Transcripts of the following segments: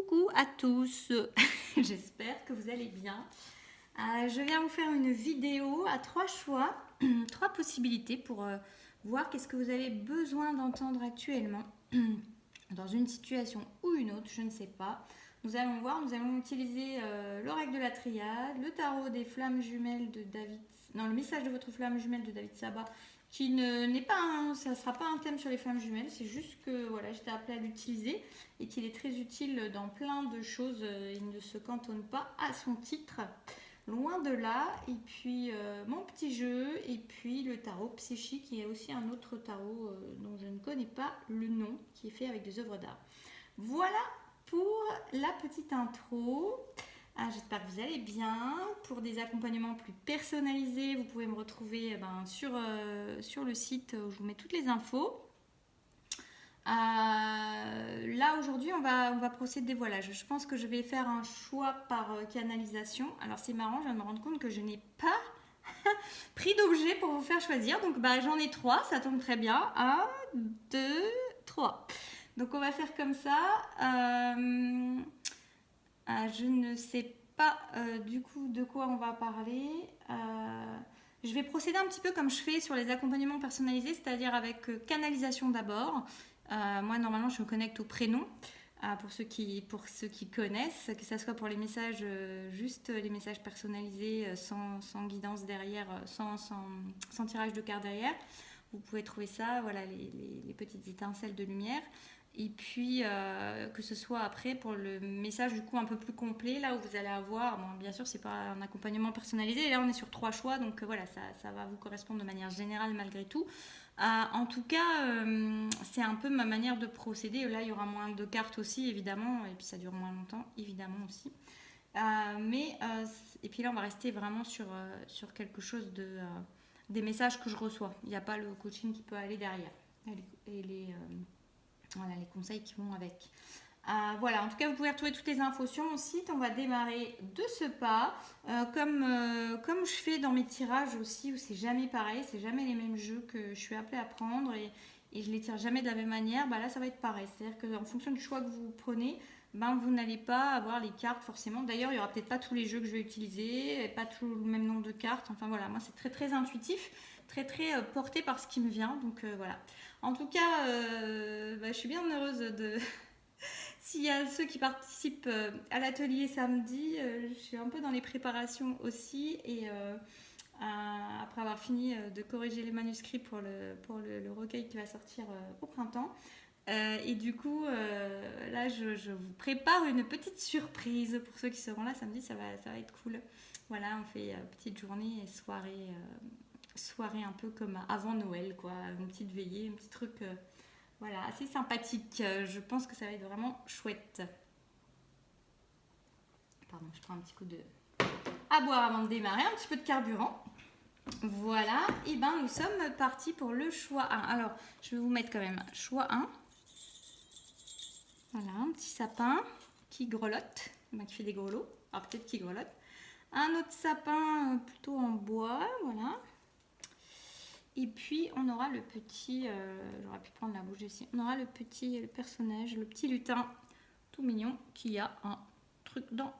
Coucou à tous, j'espère que vous allez bien. Je viens vous faire une vidéo à 3 choix, 3 possibilités pour voir qu'est-ce que vous avez besoin d'entendre actuellement dans une situation ou une autre, je ne sais pas. Nous allons voir, nous allons utiliser l'oracle de la triade, le tarot des flammes jumelles de David, non, le message de votre flamme jumelle de David Sabat, qui n'est pas ça ne sera pas un thème sur les flammes jumelles, c'est juste que voilà, j'étais appelée à l'utiliser et qu'il est très utile dans plein de choses. Il ne se cantonne pas à son titre, loin de là. Et puis mon petit jeu, et puis le tarot psychique, qui est aussi un autre tarot dont je ne connais pas le nom, qui est fait avec des œuvres d'art. Voilà pour la petite intro. J'espère que vous allez bien. Pour des accompagnements plus personnalisés, vous pouvez me retrouver sur le site où je vous mets toutes les infos. Là aujourd'hui on va procéder, voilà, je pense que je vais faire un choix par canalisation. Alors c'est marrant, je viens de me rendre compte que je n'ai pas pris d'objet pour vous faire choisir, donc j'en ai 3, ça tombe très bien. 1, 2, 3. Donc on va faire comme ça. Je ne sais pas du coup de quoi on va parler. Je vais procéder un petit peu comme je fais sur les accompagnements personnalisés, c'est-à-dire avec canalisation d'abord. Moi, normalement, je me connecte au prénom pour ceux qui connaissent, que ce soit pour les messages, juste les messages personnalisés, sans guidance derrière, sans tirage de cartes derrière. Vous pouvez trouver ça, voilà, les petites étincelles de lumière. Et puis, que ce soit après pour le message du coup un peu plus complet, là où vous allez avoir, bon, bien sûr, c'est pas un accompagnement personnalisé, et là on est sur 3 choix, donc voilà, ça va vous correspondre de manière générale malgré tout. En tout cas, c'est un peu ma manière de procéder. Là, il y aura moins de cartes aussi, évidemment, et puis ça dure moins longtemps, évidemment aussi. Et puis là, on va rester vraiment sur quelque chose des messages que je reçois. Il n'y a pas le coaching qui peut aller derrière. Et voilà, les conseils qui vont avec. Voilà, en tout cas, vous pouvez retrouver toutes les infos sur mon site. On va démarrer de ce pas. Comme je fais dans mes tirages aussi, où c'est jamais pareil, c'est jamais les mêmes jeux que je suis appelée à prendre et je les tire jamais de la même manière. Là, ça va être pareil. C'est-à-dire qu'en fonction du choix que vous prenez, vous n'allez pas avoir les cartes forcément. D'ailleurs, il n'y aura peut-être pas tous les jeux que je vais utiliser, pas tout le même nombre de cartes. Enfin voilà, moi, c'est très très intuitif, très très porté par ce qui me vient. Donc voilà. En tout cas, je suis bien heureuse de. S'il y a ceux qui participent à l'atelier samedi, je suis un peu dans les préparations aussi. Et après avoir fini de corriger les manuscrits pour le recueil qui va sortir au printemps. Et du coup, là, je vous prépare une petite surprise pour ceux qui seront là samedi. Ça va être cool. Voilà, on fait petite journée et soirée un peu comme avant Noël, quoi. Une petite veillée, un petit truc voilà, assez sympathique. Je pense que ça va être vraiment chouette. Pardon, je prends un petit coup de à boire avant de démarrer, un petit peu de carburant. Voilà, et nous sommes partis pour le choix 1. Alors, je vais vous mettre quand même choix 1. Voilà, un petit sapin qui grelotte, qui fait des grelots. Alors peut-être qui grelotte. Un autre sapin plutôt en bois, voilà. Et puis on aura le petit, j'aurais pu prendre la bougie ici, on aura le personnage, le petit lutin tout mignon qui a un truc dans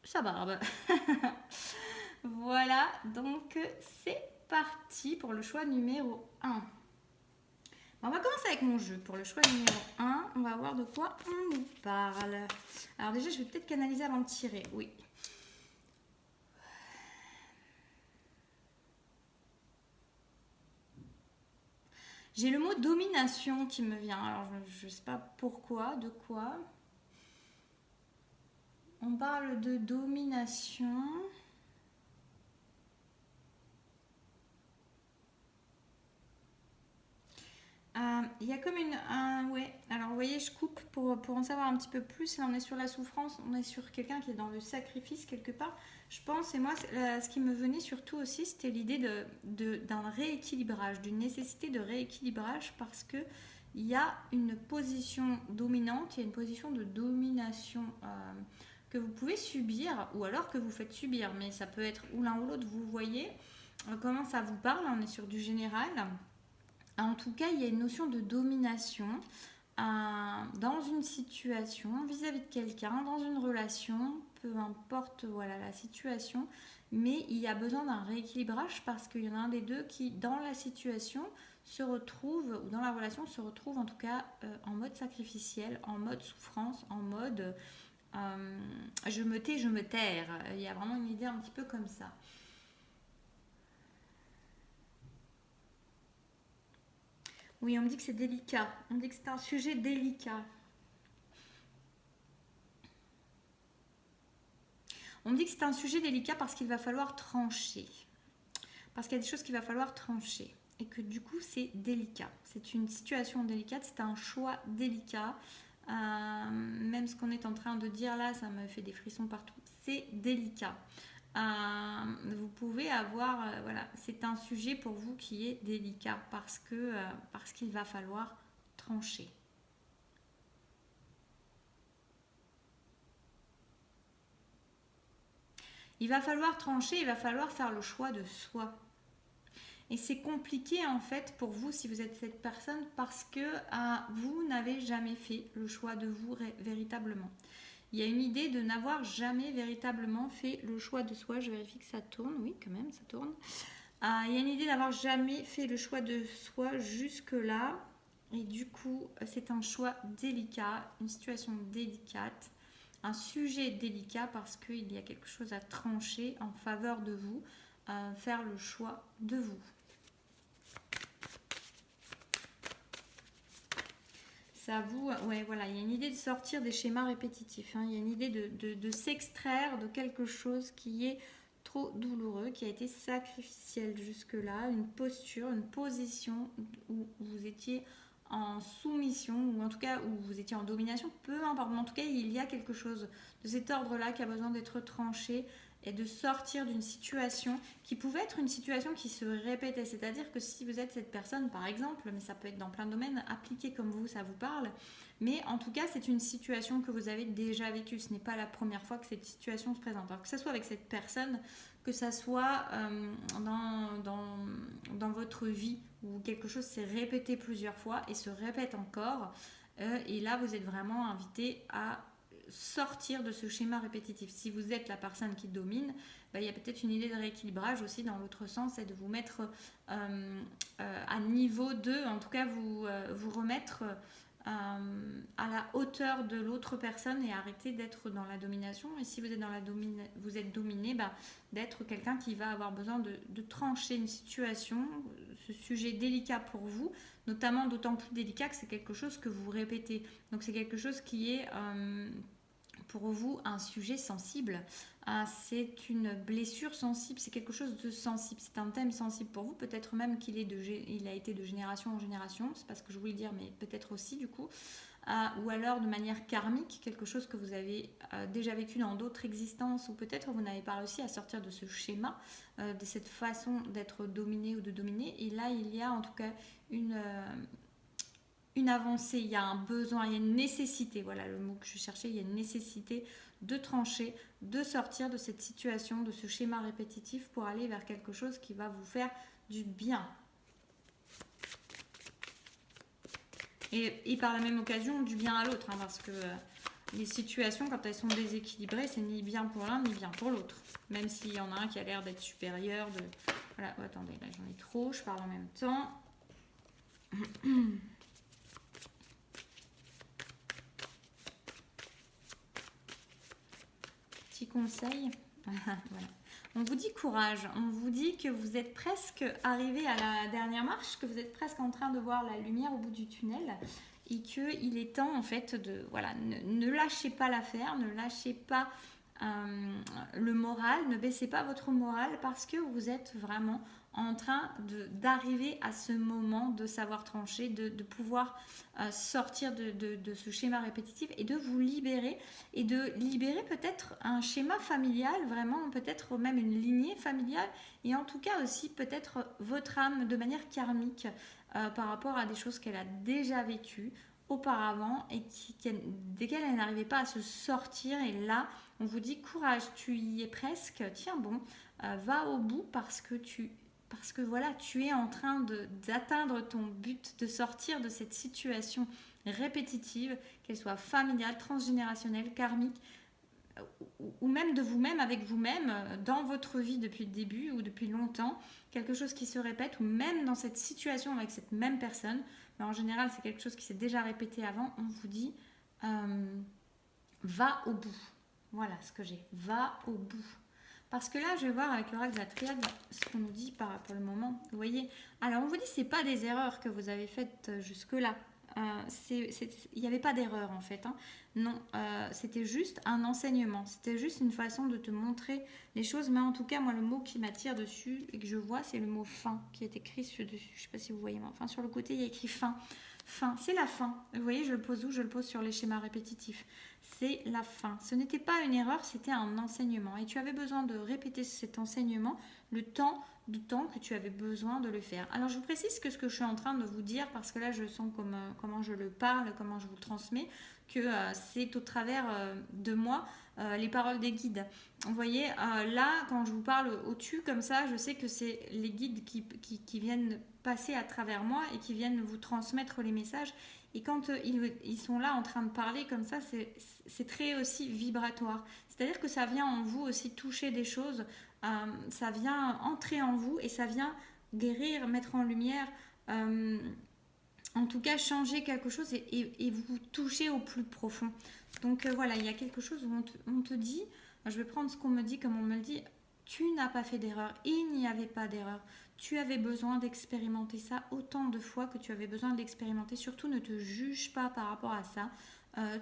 sa barbe. Voilà, donc c'est parti pour le choix numéro 1. On va commencer avec mon jeu. Pour le choix numéro 1, on va voir de quoi on nous parle. Alors déjà, je vais peut-être canaliser avant de tirer, oui. J'ai le mot domination qui me vient. Alors, je ne sais pas pourquoi, de quoi. On parle de domination. Il y a comme ouais, alors vous voyez, je coupe pour en savoir un petit peu plus. Là, on est sur la souffrance, on est sur quelqu'un qui est dans le sacrifice quelque part. Je pense, et moi, ce qui me venait surtout aussi, c'était l'idée d'un rééquilibrage, d'une nécessité de rééquilibrage parce que il y a une position dominante, il y a une position de domination que vous pouvez subir ou alors que vous faites subir, mais ça peut être ou l'un ou l'autre, vous voyez comment ça vous parle, on est sur du général. En tout cas, il y a une notion de domination dans une une situation, vis-à-vis de quelqu'un, dans une relation, peu importe voilà, la situation, mais il y a besoin d'un rééquilibrage parce qu'il y en a un des deux qui, dans la situation, se retrouve, ou dans la relation, se retrouve en tout cas en mode sacrificiel, en mode souffrance, en mode je me tais, je me terre. Il y a vraiment une idée un petit peu comme ça. Oui, on me dit que c'est délicat. On me dit que c'est un sujet délicat. On me dit que c'est un sujet délicat parce qu'il va falloir trancher. Parce qu'il y a des choses qu'il va falloir trancher. Et que du coup, c'est délicat. C'est une situation délicate, c'est un choix délicat. Même ce qu'on est en train de dire là, ça me fait des frissons partout. C'est délicat. Vous pouvez avoir, voilà, c'est un sujet pour vous qui est délicat parce qu'il va falloir trancher. Il va falloir trancher, il va falloir faire le choix de soi. Et c'est compliqué en fait pour vous si vous êtes cette personne parce que vous n'avez jamais fait le choix de vous véritablement. Il y a une idée de n'avoir jamais véritablement fait le choix de soi. Je vérifie que ça tourne. Oui, quand même, ça tourne. Il y a une idée d'avoir jamais fait le choix de soi jusque-là. Et du coup, c'est un choix délicat, une situation délicate, un sujet délicat parce qu'il y a quelque chose à trancher en faveur de vous, faire le choix de vous. Ça vous, ouais, voilà, il y a une idée de sortir des schémas répétitifs. Hein. Il y a une idée de s'extraire de quelque chose qui est trop douloureux, qui a été sacrificiel jusque-là, une posture, une position où vous étiez en soumission, ou en tout cas où vous étiez en domination, peu importe. Mais en tout cas, il y a quelque chose de cet ordre-là qui a besoin d'être tranché et de sortir d'une situation qui pouvait être une situation qui se répétait. C'est-à-dire que si vous êtes cette personne, par exemple, mais ça peut être dans plein de domaines, appliqué comme vous, ça vous parle, mais en tout cas, c'est une situation que vous avez déjà vécue. Ce n'est pas la première fois que cette situation se présente. Alors que ce soit avec cette personne, que ça soit dans votre vie où quelque chose s'est répété plusieurs fois et se répète encore. Et là, vous êtes vraiment invité à sortir de ce schéma répétitif. Si vous êtes la personne qui domine, il y a peut-être une idée de rééquilibrage aussi dans l'autre sens et de vous mettre à niveau 2, en tout cas vous remettre à la hauteur de l'autre personne et arrêter d'être dans la domination. Et si vous êtes vous êtes dominé, d'être quelqu'un qui va avoir besoin de trancher une situation, ce sujet délicat pour vous, notamment d'autant plus délicat que c'est quelque chose que vous répétez. Donc c'est quelque chose qui est pour vous un sujet sensible. C'est une blessure sensible, c'est quelque chose de sensible, c'est un thème sensible pour vous, peut-être même il a été de génération en génération, c'est pas ce que je voulais dire, mais peut-être aussi du coup, ou alors de manière karmique, quelque chose que vous avez déjà vécu dans d'autres existences, ou peut-être vous n'avez pas réussi à sortir de ce schéma, de cette façon d'être dominé ou de dominer, et là il y a en tout cas une avancée, il y a un besoin, il y a une nécessité, voilà le mot que je cherchais, il y a une nécessité de trancher, de sortir de cette situation, de ce schéma répétitif pour aller vers quelque chose qui va vous faire du bien. Et par la même occasion, du bien à l'autre, hein, parce que les situations, quand elles sont déséquilibrées, c'est ni bien pour l'un, ni bien pour l'autre. Même s'il y en a un qui a l'air d'être supérieur, Voilà, oh, attendez, là j'en ai trop, je parle en même temps. Conseil. Voilà. On vous dit courage, on vous dit que vous êtes presque arrivé à la dernière marche, que vous êtes presque en train de voir la lumière au bout du tunnel et qu'il est temps en fait de, voilà, ne lâchez pas l'affaire, ne lâchez pas le moral, ne baissez pas votre moral parce que vous êtes vraiment en train d'arriver à ce moment de savoir trancher, de pouvoir sortir de ce schéma répétitif et de vous libérer et de libérer peut-être un schéma familial, vraiment peut-être même une lignée familiale et en tout cas aussi peut-être votre âme de manière karmique par rapport à des choses qu'elle a déjà vécues auparavant et desquelles elle n'arrivait pas à se sortir et là on vous dit courage, tu y es presque, tiens bon, va au bout parce que voilà, tu es en train d'atteindre ton but, de sortir de cette situation répétitives, qu'elles soient familiales, transgénérationnelles, karmiques, ou même de vous-même avec vous-même dans votre vie depuis le début ou depuis longtemps, quelque chose qui se répète, ou même dans cette situation avec cette même personne, mais en général c'est quelque chose qui s'est déjà répété avant, on vous dit va au bout. Voilà ce que j'ai, va au bout. Parce que là, je vais voir avec l'oracle de la triade ce qu'on nous dit pour le moment. Vous voyez, alors on vous dit c'est pas des erreurs que vous avez faites jusque-là. Il n'y avait pas d'erreur en fait. Hein. Non, c'était juste un enseignement. C'était juste une façon de te montrer les choses. Mais en tout cas, moi, le mot qui m'attire dessus et que je vois, c'est le mot fin qui est écrit dessus. Je ne sais pas si vous voyez. Enfin, sur le côté, il y a écrit fin. Fin, c'est la fin. Vous voyez, je le pose où? Je le pose sur les schémas répétitifs. C'est la fin. Ce n'était pas une erreur, c'était un enseignement. Et tu avais besoin de répéter cet enseignement le temps du temps que tu avais besoin de le faire. Alors je vous précise que ce que je suis en train de vous dire, parce que là je sens comment je le parle, comment je vous le transmets, que c'est au travers de moi les paroles des guides. Vous voyez, là quand je vous parle au-dessus comme ça, je sais que c'est les guides qui viennent passer à travers moi et qui viennent vous transmettre les messages. Et quand ils sont là en train de parler comme ça, c'est très aussi vibratoire. C'est-à-dire que ça vient en vous aussi toucher des choses, ça vient entrer en vous et ça vient guérir, mettre en lumière, en tout cas changer quelque chose et vous toucher au plus profond. Donc voilà, il y a quelque chose où on te dit, je vais prendre ce qu'on me dit comme on me le dit, tu n'as pas fait d'erreur, il n'y avait pas d'erreur. Tu avais besoin d'expérimenter ça autant de fois que tu avais besoin de l'expérimenter. Surtout, ne te juge pas par rapport à ça.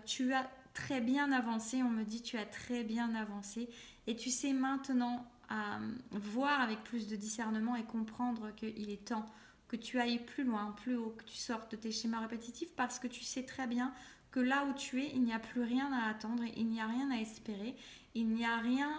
Tu as très bien avancé, on me dit tu as très bien avancé. Et tu sais maintenant voir avec plus de discernement et comprendre qu'il est temps que tu ailles plus loin, plus haut, que tu sortes de tes schémas répétitifs parce que tu sais très bien que là où tu es, il n'y a plus rien à attendre, il n'y a rien à espérer, il n'y a rien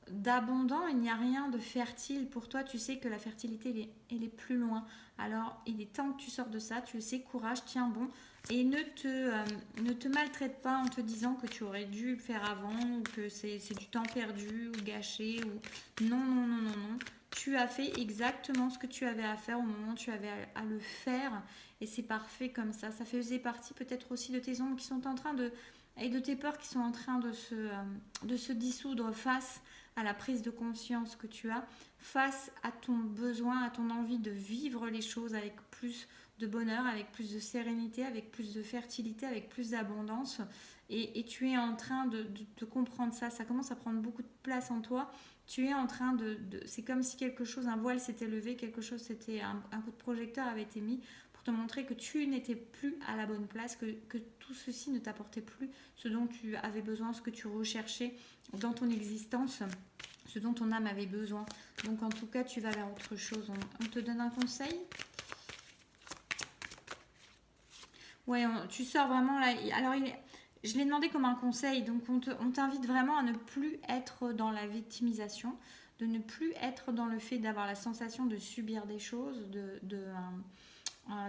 d'abondant, il n'y a rien de fertile pour toi. Tu sais que la fertilité elle est plus loin. Alors il est temps que tu sors de ça, tu le sais, courage, tiens bon, et ne te maltraite pas en te disant que tu aurais dû le faire avant ou que c'est du temps perdu ou gâché ou non non non non non. Tu as fait exactement ce que tu avais à faire au moment où tu avais à le faire et c'est parfait comme ça. Ça faisait partie peut-être aussi de tes ombres qui sont en train de et de tes peurs qui sont en train de se dissoudre face à la prise de conscience que tu as, face à ton besoin, à ton envie de vivre les choses avec plus de bonheur, avec plus de sérénité, avec plus de fertilité, avec plus d'abondance. Et tu es en train de comprendre ça. Ça commence à prendre beaucoup de place en toi. Tu es en train c'est comme si quelque chose, un voile s'était levé, quelque chose, un coup de projecteur avait été mis pour te montrer que tu n'étais plus à la bonne place, que tout ceci ne t'apportait plus ce dont tu avais besoin, ce que tu recherchais dans ton existence, ce dont ton âme avait besoin. Donc en tout cas, tu vas vers autre chose. On te donne un conseil. Ouais, tu sors vraiment là. Alors je l'ai demandé comme un conseil, donc on t'invite vraiment à ne plus être dans la victimisation, de ne plus être dans le fait d'avoir la sensation de subir des choses,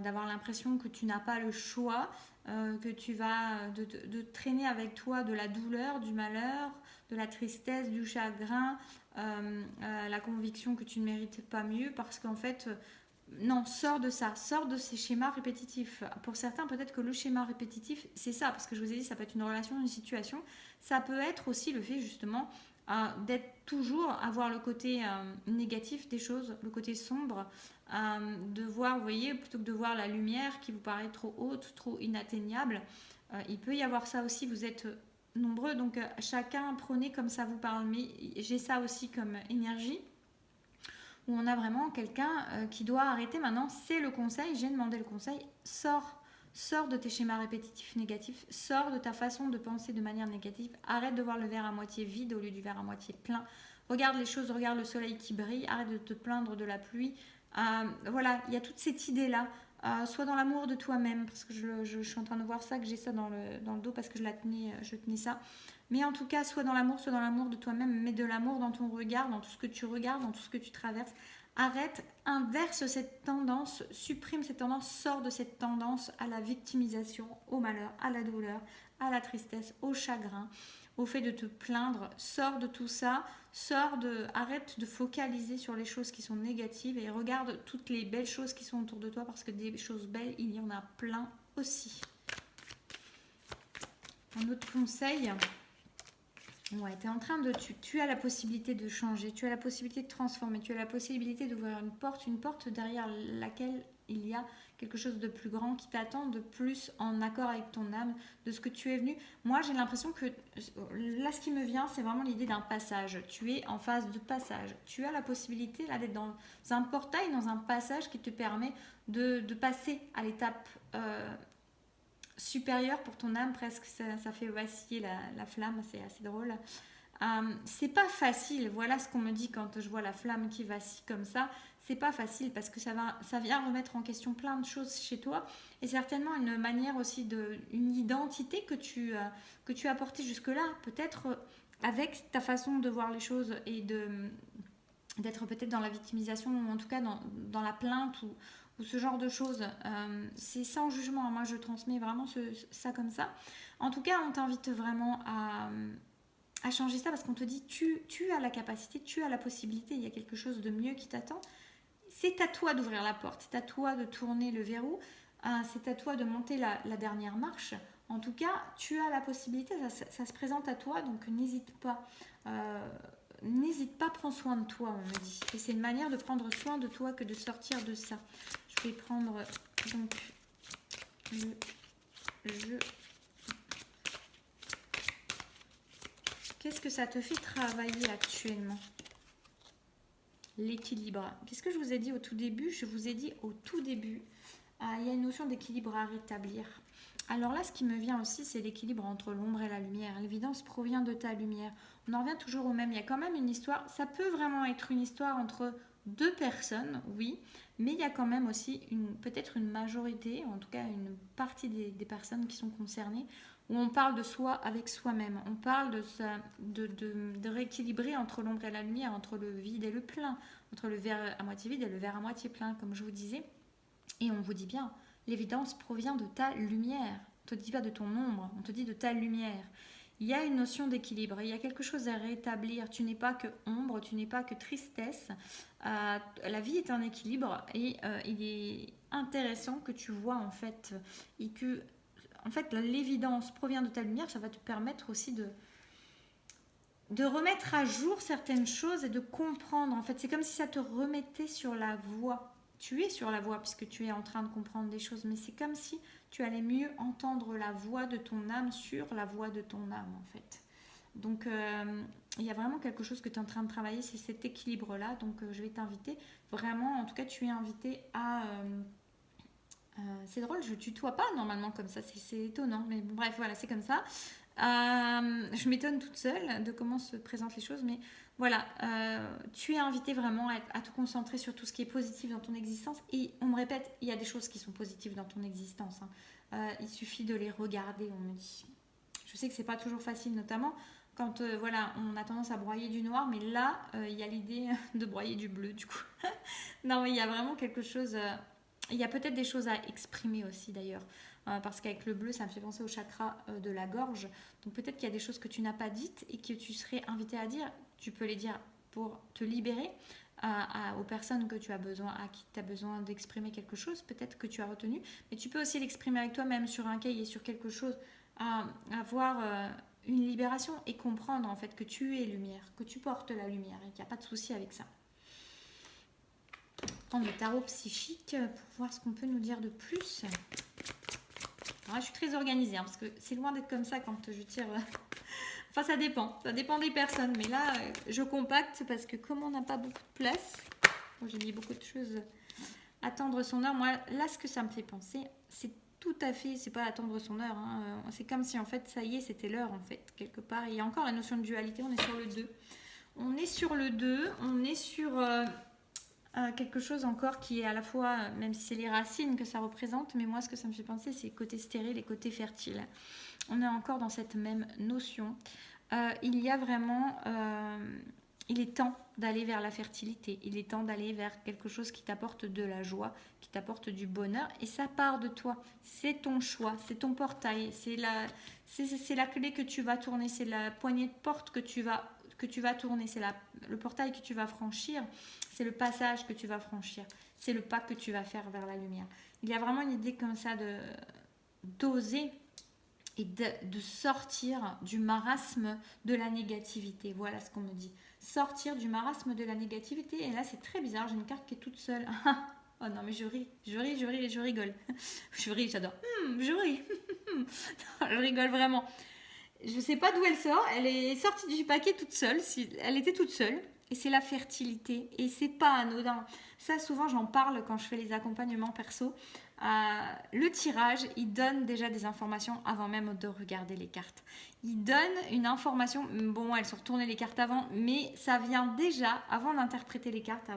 d'avoir l'impression que tu n'as pas le choix, que tu vas de traîner avec toi de la douleur, du malheur, de la tristesse, du chagrin, la conviction que tu ne mérites pas mieux parce qu'en fait, non, sors de ça, sors de ces schémas répétitifs. Pour certains, peut-être que le schéma répétitif, c'est ça, parce que je vous ai dit, ça peut être une relation, une situation. Ça peut être aussi le fait justement d'être toujours, avoir le côté négatif des choses, le côté sombre, de voir, vous voyez, plutôt que de voir la lumière qui vous paraît trop haute, trop inatteignable. Il peut y avoir ça aussi, vous êtes nombreux, donc chacun prenez comme ça vous parle. Mais j'ai ça aussi comme énergie où on a vraiment quelqu'un qui doit arrêter maintenant. C'est le conseil, j'ai demandé le conseil, sors de tes schémas répétitifs négatifs, sors de ta façon de penser de manière négative, arrête de voir le verre à moitié vide au lieu du verre à moitié plein, regarde les choses, regarde le soleil qui brille, arrête de te plaindre de la pluie. Voilà, il y a toute cette idée-là. Sois dans l'amour de toi-même, parce que je suis en train de voir ça, que j'ai ça dans le dos, parce que je tenais ça. Mais en tout cas, sois dans l'amour de toi-même, mets de l'amour dans ton regard, dans tout ce que tu regardes, dans tout ce que tu traverses. Arrête, inverse cette tendance, supprime cette tendance, sors de cette tendance à la victimisation, au malheur, à la douleur, à la tristesse, au chagrin, au fait de te plaindre. Sors de tout ça, arrête de focaliser sur les choses qui sont négatives et regarde toutes les belles choses qui sont autour de toi parce que des choses belles, il y en a plein aussi. Un autre conseil, ouais, tu as la possibilité de changer, tu as la possibilité de transformer, tu as la possibilité d'ouvrir une porte derrière laquelle il y a quelque chose de plus grand qui t'attend, de plus en accord avec ton âme, de ce que tu es venu. Moi, j'ai l'impression que là, ce qui me vient, c'est vraiment l'idée d'un passage. Tu es en phase de passage. Tu as la possibilité là d'être dans un portail, dans un passage qui te permet de passer à l'étape supérieure pour ton âme, presque ça fait vaciller la flamme, c'est assez drôle. C'est pas facile, voilà ce qu'on me dit quand je vois la flamme qui vacille comme ça. C'est pas facile parce que ça vient remettre en question plein de choses chez toi et certainement une manière aussi une identité que tu as portée jusque-là, peut-être avec ta façon de voir les choses et d'être peut-être dans la victimisation ou en tout cas dans la plainte ou ce genre de choses. C'est sans jugement, moi je transmets vraiment ça comme ça. En tout cas, on t'invite vraiment à changer ça parce qu'on te dit tu as la capacité, tu as la possibilité, il y a quelque chose de mieux qui t'attend. C'est à toi d'ouvrir la porte, c'est à toi de tourner le verrou, c'est à toi de monter la dernière marche. En tout cas, tu as la possibilité, ça se présente à toi, donc n'hésite pas. N'hésite pas, prends soin de toi, on me dit. Et c'est une manière de prendre soin de toi que de sortir de ça. Je vais prendre donc le jeu. Qu'est-ce que ça te fait travailler actuellement? L'équilibre. Qu'est-ce que je vous ai dit au tout début? Je vous ai dit au tout début, il y a une notion d'équilibre à rétablir. Alors là, ce qui me vient aussi, c'est l'équilibre entre l'ombre et la lumière. L'évidence provient de ta lumière. On en revient toujours au même. Il y a quand même une histoire. Ça peut vraiment être une histoire entre deux personnes, oui, mais il y a quand même aussi peut-être une majorité, en tout cas une partie des personnes qui sont concernées, où on parle de soi avec soi-même. On parle de rééquilibrer entre l'ombre et la lumière, entre le vide et le plein, entre le verre à moitié vide et le verre à moitié plein, comme je vous disais. Et on vous dit bien, l'évidence provient de ta lumière. On ne te dit pas de ton ombre, on te dit de ta lumière. Il y a une notion d'équilibre, il y a quelque chose à rétablir. Tu n'es pas que ombre, tu n'es pas que tristesse. La vie est un équilibre et il est intéressant que tu vois en fait et que en fait l'évidence provient de ta lumière. Ça va te permettre aussi de remettre à jour certaines choses et de comprendre. En fait, c'est comme si ça te remettait sur la voie. Tu es sur la voie puisque tu es en train de comprendre des choses, mais c'est comme si tu allais mieux entendre la voix de ton âme sur la voix de ton âme, en fait. Donc, il y a vraiment quelque chose que tu es en train de travailler, c'est cet équilibre-là. Donc, je vais t'inviter vraiment, en tout cas, tu es invité à... c'est drôle, je tutoie pas normalement comme ça, c'est étonnant, mais bon, bref, voilà, c'est comme ça. Je m'étonne toute seule de comment se présentent les choses, mais voilà, tu es invité vraiment à te concentrer sur tout ce qui est positif dans ton existence. Et on me répète, il y a des choses qui sont positives dans ton existence. Il suffit de les regarder, on me dit. Je sais que c'est pas toujours facile, notamment quand voilà, on a tendance à broyer du noir, mais là, il y a l'idée de broyer du bleu, du coup. Non, mais il y a vraiment quelque chose. Il y a peut-être des choses à exprimer aussi, d'ailleurs. Parce qu'avec le bleu, ça me fait penser au chakra de la gorge. Donc peut-être qu'il y a des choses que tu n'as pas dites et que tu serais invité à dire. Tu peux les dire pour te libérer aux personnes que tu as besoin, à qui tu as besoin d'exprimer quelque chose, peut-être que tu as retenu. Mais tu peux aussi l'exprimer avec toi-même sur un cahier, sur quelque chose, avoir une libération et comprendre en fait que tu es lumière, que tu portes la lumière et qu'il n'y a pas de souci avec ça. Prendre le tarot psychique pour voir ce qu'on peut nous dire de plus. Alors là, je suis très organisée parce que c'est loin d'être comme ça quand je tire. Enfin, ça dépend des personnes. Mais là, je compacte parce que comme on n'a pas beaucoup de place, bon, j'ai mis beaucoup de choses. Attendre son heure. Moi, là, ce que ça me fait penser, c'est tout à fait, c'est pas attendre son heure. C'est comme si en fait, ça y est, c'était l'heure en fait, quelque part. Il y a encore la notion de dualité. On est sur le 2. On est sur le 2. On est sur quelque chose encore qui est à la fois, même si c'est les racines que ça représente, mais moi ce que ça me fait penser c'est côté stérile et côté fertile. On est encore dans cette même notion. Il y a vraiment il est temps d'aller vers la fertilité. Il est temps d'aller vers quelque chose qui t'apporte de la joie, qui t'apporte du bonheur. Et ça part de toi. C'est ton choix, c'est ton portail, c'est la clé que tu vas tourner, c'est la poignée de porte que tu vas tourner, c'est le portail que tu vas franchir, c'est le passage que tu vas franchir, c'est le pas que tu vas faire vers la lumière. Il y a vraiment une idée comme ça d'oser et de sortir du marasme de la négativité. Voilà ce qu'on me dit. Sortir du marasme de la négativité. Et là, c'est très bizarre. J'ai une carte qui est toute seule. Oh non, mais je ris et je rigole. Je ris, j'adore. Je ris. Je rigole vraiment. Je ne sais pas d'où elle sort. Elle est sortie du paquet toute seule. Elle était toute seule. Et c'est la fertilité. Et c'est pas anodin. Ça, souvent, j'en parle quand je fais les accompagnements perso. Le tirage, il donne déjà des informations avant même de regarder les cartes. Il donne une information, bon, elles sont retournées les cartes avant, mais ça vient déjà, avant d'interpréter les cartes,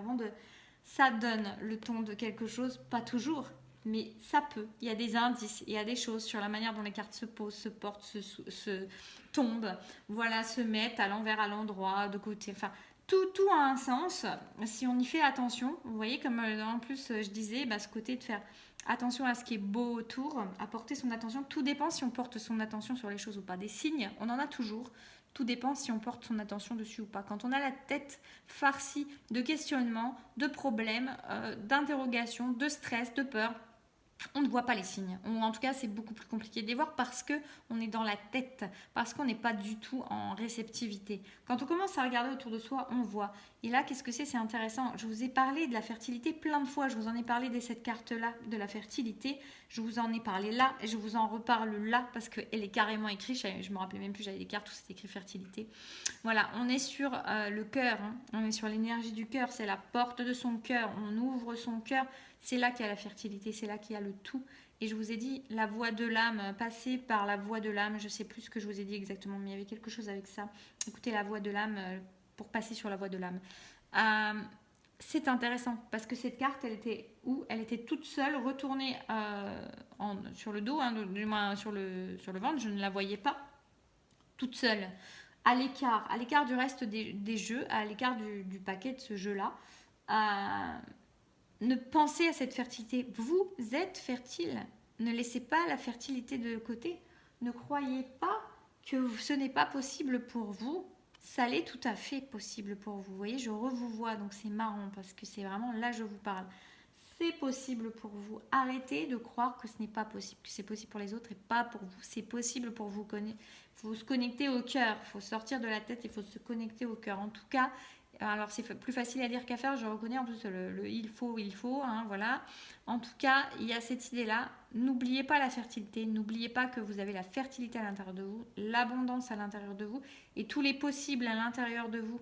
ça donne le ton de quelque chose, pas toujours, mais ça peut. Il y a des indices, il y a des choses sur la manière dont les cartes se posent, se portent, se tombent, voilà, se mettent à l'envers, à l'endroit, de côté, enfin... Tout a un sens si on y fait attention. Vous voyez, comme en plus je disais, ce côté de faire attention à ce qui est beau autour, à porter son attention. Tout dépend si on porte son attention sur les choses ou pas. Des signes, on en a toujours. Tout dépend si on porte son attention dessus ou pas. Quand on a la tête farcie de questionnements, de problèmes, d'interrogations, de stress, de peur, on ne voit pas les signes. Ou en tout cas, c'est beaucoup plus compliqué de les voir parce qu'on est dans la tête, parce qu'on n'est pas du tout en réceptivité. Quand on commence à regarder autour de soi, on voit. Et là, qu'est-ce que c'est ? C'est intéressant. Je vous ai parlé de la fertilité plein de fois. Je vous en ai parlé de cette carte-là, de la fertilité. Je vous en ai parlé là et je vous en reparle là parce qu'elle est carrément écrite. Je me rappelais même plus, j'avais des cartes où c'était écrit fertilité. Voilà, on est sur le cœur. On est sur l'énergie du cœur. C'est la porte de son cœur. On ouvre son cœur. C'est là qu'il y a la fertilité, c'est là qu'il y a le tout. Et je vous ai dit, la voie de l'âme, passer par la voie de l'âme, je ne sais plus ce que je vous ai dit exactement, mais il y avait quelque chose avec ça. Écoutez, la voie de l'âme, pour passer sur la voie de l'âme. C'est intéressant, parce que cette carte, elle était où ? Elle était toute seule, retournée sur le dos, du moins sur le ventre, je ne la voyais pas, toute seule, à l'écart du reste des jeux, à l'écart du paquet de ce jeu-là. Ne pensez à cette fertilité. Vous êtes fertile. Ne laissez pas la fertilité de côté. Ne croyez pas que ce n'est pas possible pour vous. Ça l'est tout à fait possible pour vous. Vous voyez, je revois vois, donc c'est marrant parce que c'est vraiment là je vous parle. C'est possible pour vous. Arrêtez de croire que ce n'est pas possible, que c'est possible pour les autres et pas pour vous. C'est possible pour vous. Il faut se connecter au cœur. Il faut sortir de la tête, il faut se connecter au cœur. En tout cas, alors c'est plus facile à dire qu'à faire, je reconnais en plus le il faut, voilà. En tout cas, il y a cette idée-là. N'oubliez pas la fertilité, n'oubliez pas que vous avez la fertilité à l'intérieur de vous, l'abondance à l'intérieur de vous et tous les possibles à l'intérieur de vous.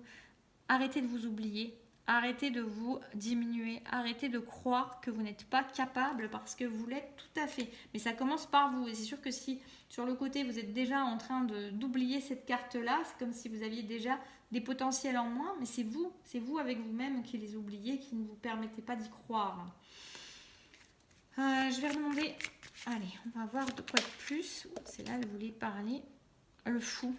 Arrêtez de vous oublier, arrêtez de vous diminuer, arrêtez de croire que vous n'êtes pas capable parce que vous l'êtes tout à fait. Mais ça commence par vous et c'est sûr que si sur le côté vous êtes déjà en train d'oublier cette carte-là, c'est comme si vous aviez déjà des potentiels en moins, mais c'est vous avec vous-même qui les oubliez, qui ne vous permettez pas d'y croire. Je vais demander, allez, on va voir de quoi de plus. C'est là, elle voulait parler. Le fou,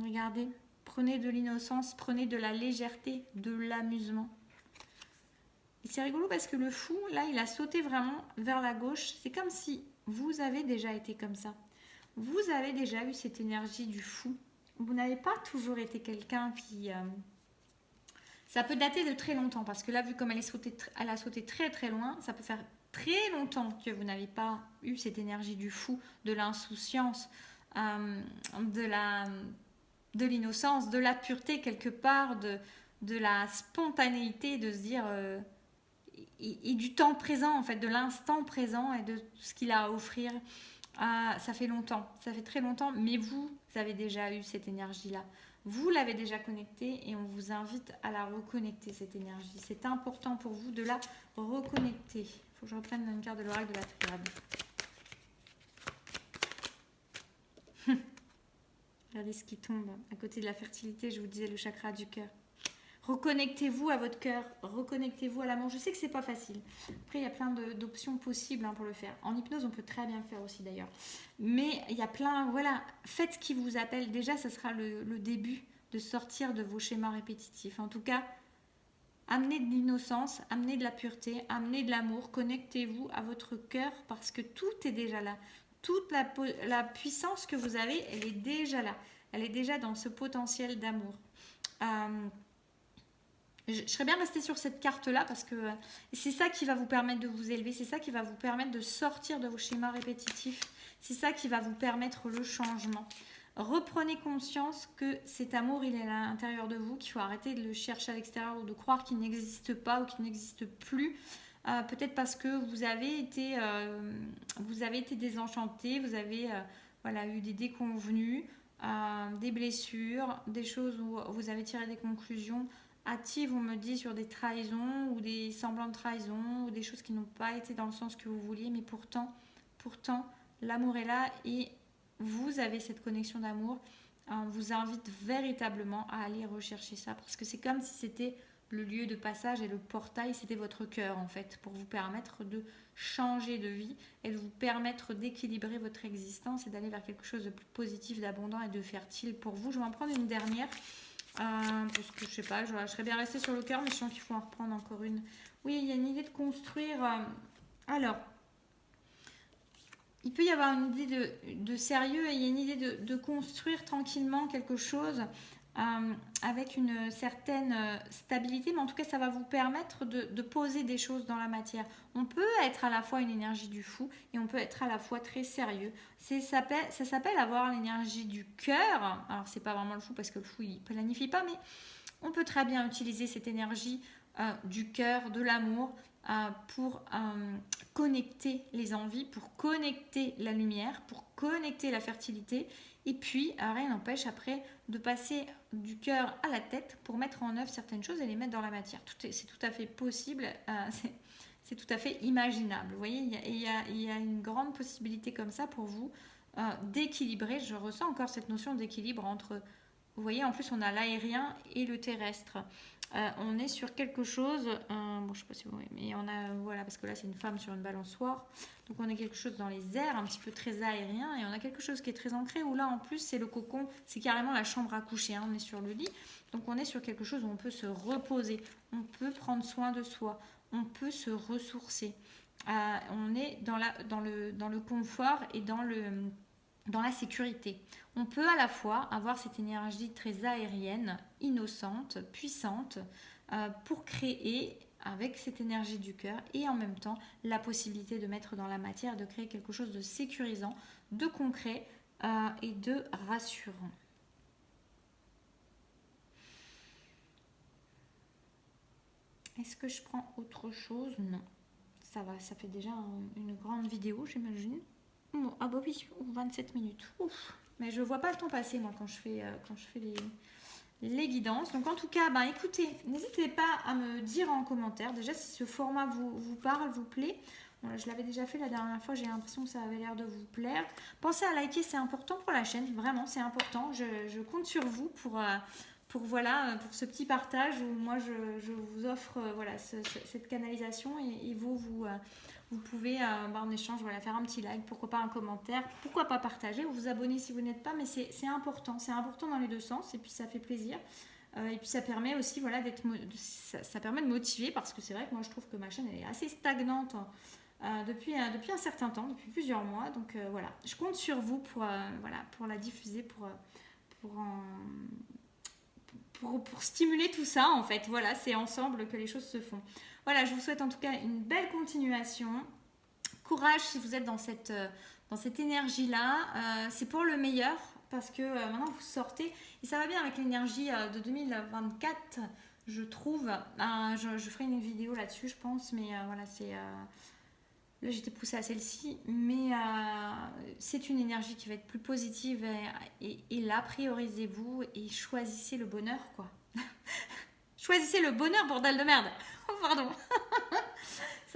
regardez, prenez de l'innocence, prenez de la légèreté, de l'amusement. Et c'est rigolo parce que le fou, là, il a sauté vraiment vers la gauche. C'est comme si vous avez déjà été comme ça. Vous avez déjà eu cette énergie du fou. Vous n'avez pas toujours été quelqu'un qui... Ça peut dater de très longtemps parce que là, vu comme elle a sauté très très loin, ça peut faire très longtemps que vous n'avez pas eu cette énergie du fou, de l'insouciance, de l'innocence, de la pureté quelque part, de la spontanéité, de se dire... et du temps présent, en fait, de l'instant présent et de ce qu'il a à offrir. Ça fait longtemps, ça fait très longtemps, mais vous avez déjà eu cette énergie-là. Vous l'avez déjà connectée et on vous invite à la reconnecter, cette énergie. C'est important pour vous de la reconnecter. Il faut que je reprenne une carte de l'oracle de la triade. Regardez ce qui tombe. À côté de la fertilité, je vous disais le chakra du cœur. Reconnectez-vous à votre cœur, reconnectez-vous à l'amour. Je sais que c'est pas facile. Après, il y a plein d'options possibles pour le faire. En hypnose, on peut très bien le faire aussi d'ailleurs. Mais il y a plein, voilà, faites ce qui vous appelle. Déjà, ça sera le début de sortir de vos schémas répétitifs. En tout cas, amenez de l'innocence, amenez de la pureté, amenez de l'amour, connectez-vous à votre cœur parce que tout est déjà là. Toute la puissance que vous avez, elle est déjà là. Elle est déjà dans ce potentiel d'amour. Je serais bien restée sur cette carte-là parce que c'est ça qui va vous permettre de vous élever, c'est ça qui va vous permettre de sortir de vos schémas répétitifs, c'est ça qui va vous permettre le changement. Reprenez conscience que cet amour, il est à l'intérieur de vous, qu'il faut arrêter de le chercher à l'extérieur ou de croire qu'il n'existe pas ou qu'il n'existe plus. Peut-être parce que vous avez été désenchanté, vous avez eu des déconvenus, des blessures, des choses où vous avez tiré des conclusions hâtives, on me dit, sur des trahisons ou des semblants de trahison ou des choses qui n'ont pas été dans le sens que vous vouliez, mais pourtant, l'amour est là et vous avez cette connexion d'amour. On vous invite véritablement à aller rechercher ça parce que c'est comme si c'était le lieu de passage et le portail, c'était votre cœur en fait, pour vous permettre de changer de vie et de vous permettre d'équilibrer votre existence et d'aller vers quelque chose de plus positif, d'abondant et de fertile pour vous. Je vais en prendre une dernière parce que je sais pas, je serais bien restée sur le cœur, mais je sens qu'il faut en reprendre encore une. Oui, il y a une idée de construire. Alors, il peut y avoir une idée de sérieux et il y a une idée de construire tranquillement quelque chose avec une certaine stabilité, mais en tout cas ça va vous permettre de poser des choses dans la matière. On peut être à la fois une énergie du fou et on peut être à la fois très sérieux. Ça s'appelle avoir l'énergie du cœur. Alors c'est pas vraiment le fou parce que le fou il planifie pas, mais on peut très bien utiliser cette énergie du cœur, de l'amour pour connecter les envies, pour connecter la lumière, pour connecter la fertilité. Et puis, rien n'empêche après de passer du cœur à la tête pour mettre en œuvre certaines choses et les mettre dans la matière. C'est tout à fait possible, c'est tout à fait imaginable. Vous voyez, il y a une grande possibilité comme ça pour vous d'équilibrer. Je ressens encore cette notion d'équilibre entre, vous voyez, en plus on a l'aérien et le terrestre. On est sur quelque chose, bon je sais pas si vous voyez, mais on a, voilà, parce que là c'est une femme sur une balançoire, donc on a quelque chose dans les airs, un petit peu très aérien, et on a quelque chose qui est très ancré, où là en plus c'est le cocon, c'est carrément la chambre à coucher, hein, on est sur le lit, donc on est sur quelque chose où on peut se reposer, on peut prendre soin de soi, on peut se ressourcer, on est dans le confort et dans la sécurité. On peut à la fois avoir cette énergie très aérienne, innocente, puissante, pour créer avec cette énergie du cœur et en même temps la possibilité de mettre dans la matière, de créer quelque chose de sécurisant, de concret et de rassurant. Est-ce que je prends autre chose? Non. Ça va, ça fait déjà une grande vidéo, j'imagine. Bon, ah bah oui, 27 minutes. Ouf. Mais je vois pas le temps passer, moi, quand je fais les guidances. Donc, en tout cas, écoutez, n'hésitez pas à me dire en commentaire, déjà, si ce format vous parle, vous plaît. Bon, là, je l'avais déjà fait la dernière fois, j'ai l'impression que ça avait l'air de vous plaire. Pensez à liker, c'est important pour la chaîne, vraiment, c'est important. Je compte sur vous pour ce petit partage où moi, je vous offre cette canalisation et vous pouvez en échange faire un petit like, pourquoi pas un commentaire, pourquoi pas partager ou vous abonner si vous n'êtes pas, mais c'est important dans les deux sens et puis ça fait plaisir. Et puis ça permet aussi ça permet de motiver parce que c'est vrai que moi je trouve que ma chaîne elle est assez stagnante depuis un certain temps, depuis plusieurs mois. Donc voilà, je compte sur vous pour la diffuser, pour stimuler tout ça en fait. Voilà, c'est ensemble que les choses se font. Voilà, je vous souhaite en tout cas une belle continuation. Courage si vous êtes dans cette énergie-là. C'est pour le meilleur parce que maintenant vous sortez et ça va bien avec l'énergie de 2024, je trouve. Je ferai une vidéo là-dessus, je pense, mais voilà, là j'étais poussée à celle-ci, mais c'est une énergie qui va être plus positive et là, priorisez-vous et choisissez le bonheur, quoi. Choisissez le bonheur, bordel de merde. Pardon.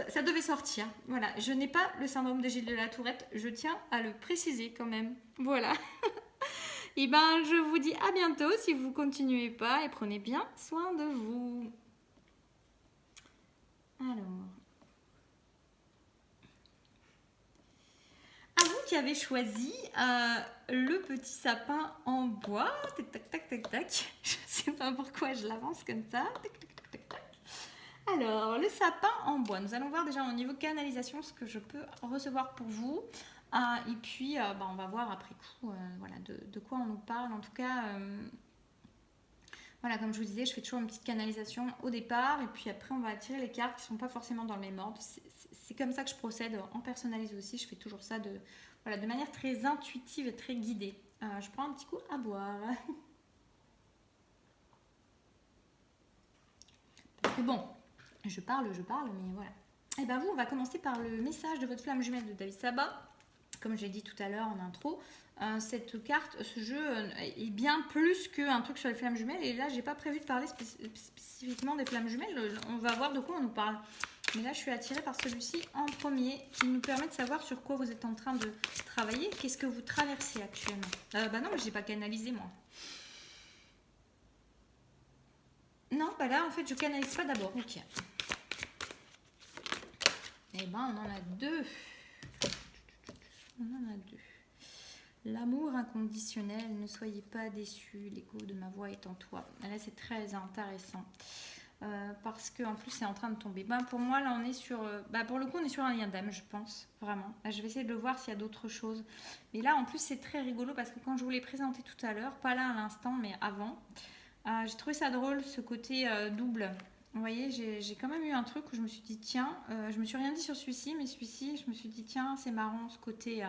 Ça devait sortir. Voilà, je n'ai pas le syndrome de Gilles de la Tourette, je tiens à le préciser quand même. Voilà. Et je vous dis à bientôt si vous ne continuez pas et prenez bien soin de vous. Alors. À vous qui avez choisi le petit sapin en bois. Tac, tac, tac, tac, tac. Je ne sais pas pourquoi je l'avance comme ça. Tac, tac, tac, tac, tac. Alors, le sapin en bois. Nous allons voir déjà au niveau canalisation ce que je peux recevoir pour vous. Et puis, on va voir après coup voilà, de quoi on nous parle. En tout cas, voilà, comme je vous disais, je fais toujours une petite canalisation au départ. Et puis après, on va tirer les cartes qui ne sont pas forcément dans le même ordre. C'est comme ça que je procède en personnalise aussi. Je fais toujours ça voilà, de manière très intuitive et très guidée. Je prends un petit coup à boire. Parce que bon, je parle, mais voilà. Et bien vous, on va commencer par le message de votre flamme jumelle de David Sabat. Comme j'ai dit tout à l'heure en intro, cette carte, ce jeu est bien plus qu'un truc sur les flammes jumelles. Et là, j'ai pas prévu de parler spécifiquement des flammes jumelles. On va voir de quoi on nous parle. Mais là, je suis attirée par celui-ci en premier, qui nous permet de savoir sur quoi vous êtes en train de travailler. Qu'est-ce que vous traversez actuellement? Non, mais j'ai pas canalisé moi. Non, là, en fait, je canalise pas d'abord. Ok. Eh ben, on en a deux. On en a deux. L'amour inconditionnel, ne soyez pas déçus, l'écho de ma voix est en toi. Là, c'est très intéressant. Parce qu'en plus, c'est en train de tomber. Pour moi, là, on est sur... pour le coup, on est sur un lien d'âme, je pense, vraiment. Je vais essayer de le voir s'il y a d'autres choses. Mais là, en plus, c'est très rigolo parce que quand je vous l'ai présenté tout à l'heure, pas là à l'instant, mais avant, j'ai trouvé ça drôle, ce côté double. Vous voyez, j'ai quand même eu un truc où je me suis dit, tiens, je me suis rien dit sur celui-ci, mais celui-ci, je me suis dit, tiens, c'est marrant, ce côté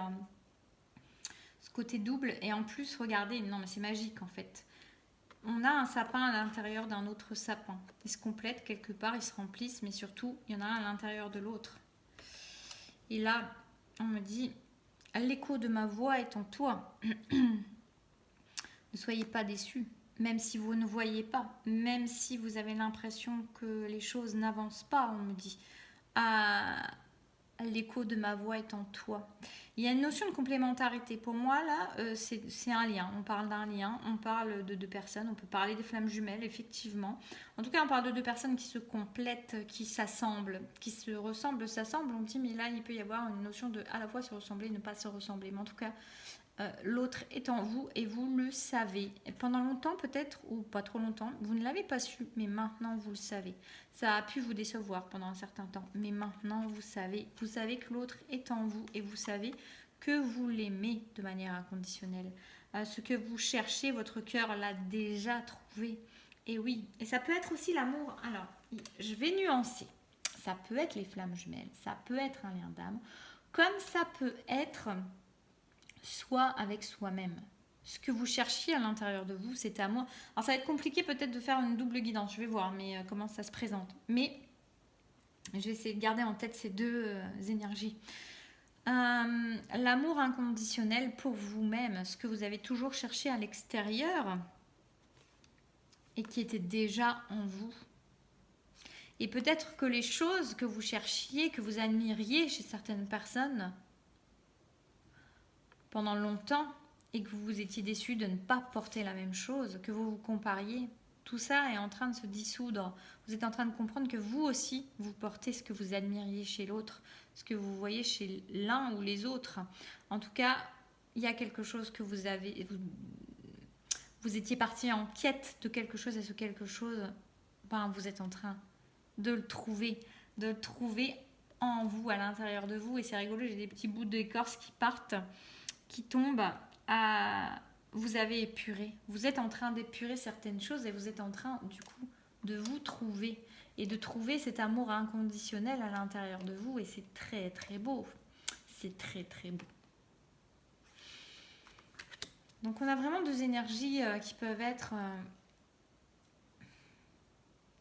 double. Et en plus, regardez, non, mais c'est magique, en fait. On a un sapin à l'intérieur d'un autre sapin. Ils se complètent quelque part, ils se remplissent, mais surtout, il y en a un à l'intérieur de l'autre. Et là, on me dit, l'écho de ma voix est en toi. Ne soyez pas déçus. Même si vous ne voyez pas, même si vous avez l'impression que les choses n'avancent pas, on me dit, l'écho de ma voix est en toi. Il y a une notion de complémentarité. Pour moi, là, c'est un lien. On parle d'un lien, on parle de deux personnes, on peut parler des flammes jumelles, effectivement. En tout cas, on parle de deux personnes qui se complètent, qui s'assemblent, qui se ressemblent, s'assemblent. On dit, mais là, il peut y avoir une notion de à la fois se ressembler, ne pas se ressembler. Mais en tout cas, l'autre est en vous et vous le savez. Et pendant longtemps peut-être, ou pas trop longtemps, vous ne l'avez pas su, mais maintenant vous le savez. Ça a pu vous décevoir pendant un certain temps, mais maintenant vous savez. Vous savez que l'autre est en vous et vous savez que vous l'aimez de manière inconditionnelle. Ce que vous cherchez, votre cœur l'a déjà trouvé. Et oui, et ça peut être aussi l'amour. Alors, je vais nuancer. Ça peut être les flammes jumelles, ça peut être un lien d'âme, comme ça peut être soit avec soi-même. Ce que vous cherchiez à l'intérieur de vous, c'est amour. Alors ça va être compliqué peut-être de faire une double guidance, je vais voir mais comment ça se présente. Mais je vais essayer de garder en tête ces deux énergies. L'amour inconditionnel pour vous-même, ce que vous avez toujours cherché à l'extérieur et qui était déjà en vous. Et peut-être que les choses que vous cherchiez, que vous admiriez chez certaines personnes pendant longtemps et que vous vous étiez déçu de ne pas porter la même chose, que vous vous compariez, tout ça est en train de se dissoudre. Vous êtes en train de comprendre que vous aussi, vous portez ce que vous admiriez chez l'autre, ce que vous voyez chez l'un ou les autres. En tout cas, il y a quelque chose que vous avez... Vous étiez parti en quête de quelque chose et ce quelque chose, vous êtes en train de le trouver en vous, à l'intérieur de vous. Et c'est rigolo, j'ai des petits bouts d'écorce qui partent, qui tombent. Vous avez épuré. Vous êtes en train d'épurer certaines choses et vous êtes en train, du coup, de vous trouver. Et de trouver cet amour inconditionnel à l'intérieur de vous. Et c'est très, très beau. C'est très, très beau. Donc, on a vraiment deux énergies qui peuvent être...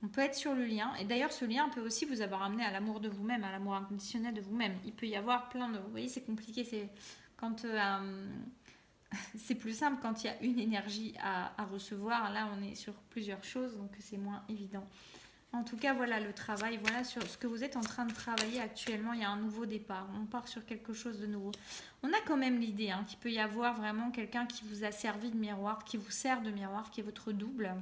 On peut être sur le lien. Et d'ailleurs, ce lien peut aussi vous avoir amené à l'amour de vous-même, à l'amour inconditionnel de vous-même. Il peut y avoir plein de... Vous voyez, c'est compliqué. C'est quand... c'est plus simple quand il y a une énergie à recevoir. Là, on est sur plusieurs choses, donc c'est moins évident. En tout cas, voilà le travail. Voilà sur ce que vous êtes en train de travailler actuellement. Il y a un nouveau départ. On part sur quelque chose de nouveau. On a quand même l'idée qu'il peut y avoir vraiment quelqu'un qui vous a servi de miroir, qui vous sert de miroir, qui est votre double.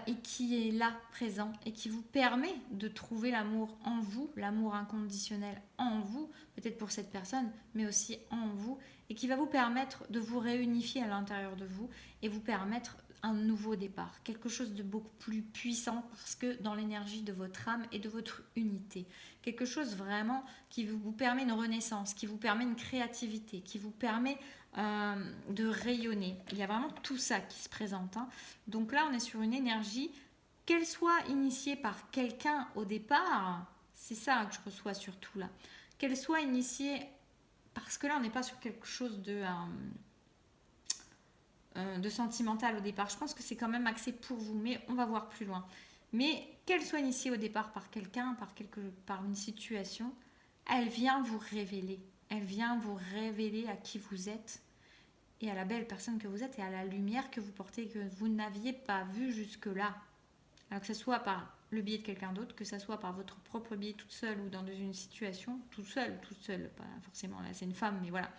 et qui est là, présent, et qui vous permet de trouver l'amour en vous, l'amour inconditionnel en vous, peut-être pour cette personne, mais aussi en vous, et qui va vous permettre de vous réunifier à l'intérieur de vous et vous permettre un nouveau départ, quelque chose de beaucoup plus puissant parce que dans l'énergie de votre âme et de votre unité, quelque chose vraiment qui vous permet une renaissance, qui vous permet une créativité, qui vous permet de rayonner. Il y a vraiment tout ça qui se présente, hein. Donc là, on est sur une énergie, qu'elle soit initiée par quelqu'un au départ, c'est ça que je reçois surtout là, qu'elle soit initiée, parce que là, on n'est pas sur quelque chose de sentimental au départ. Je pense que c'est quand même axé pour vous, mais on va voir plus loin. Mais qu'elle soit initiée au départ par quelqu'un, par une situation, elle vient vous révéler. Elle vient vous révéler à qui vous êtes et à la belle personne que vous êtes et à la lumière que vous portez que vous n'aviez pas vue jusque-là. Alors que ce soit par le biais de quelqu'un d'autre, que ce soit par votre propre biais toute seule ou dans une situation, toute seule, pas forcément là c'est une femme, mais voilà.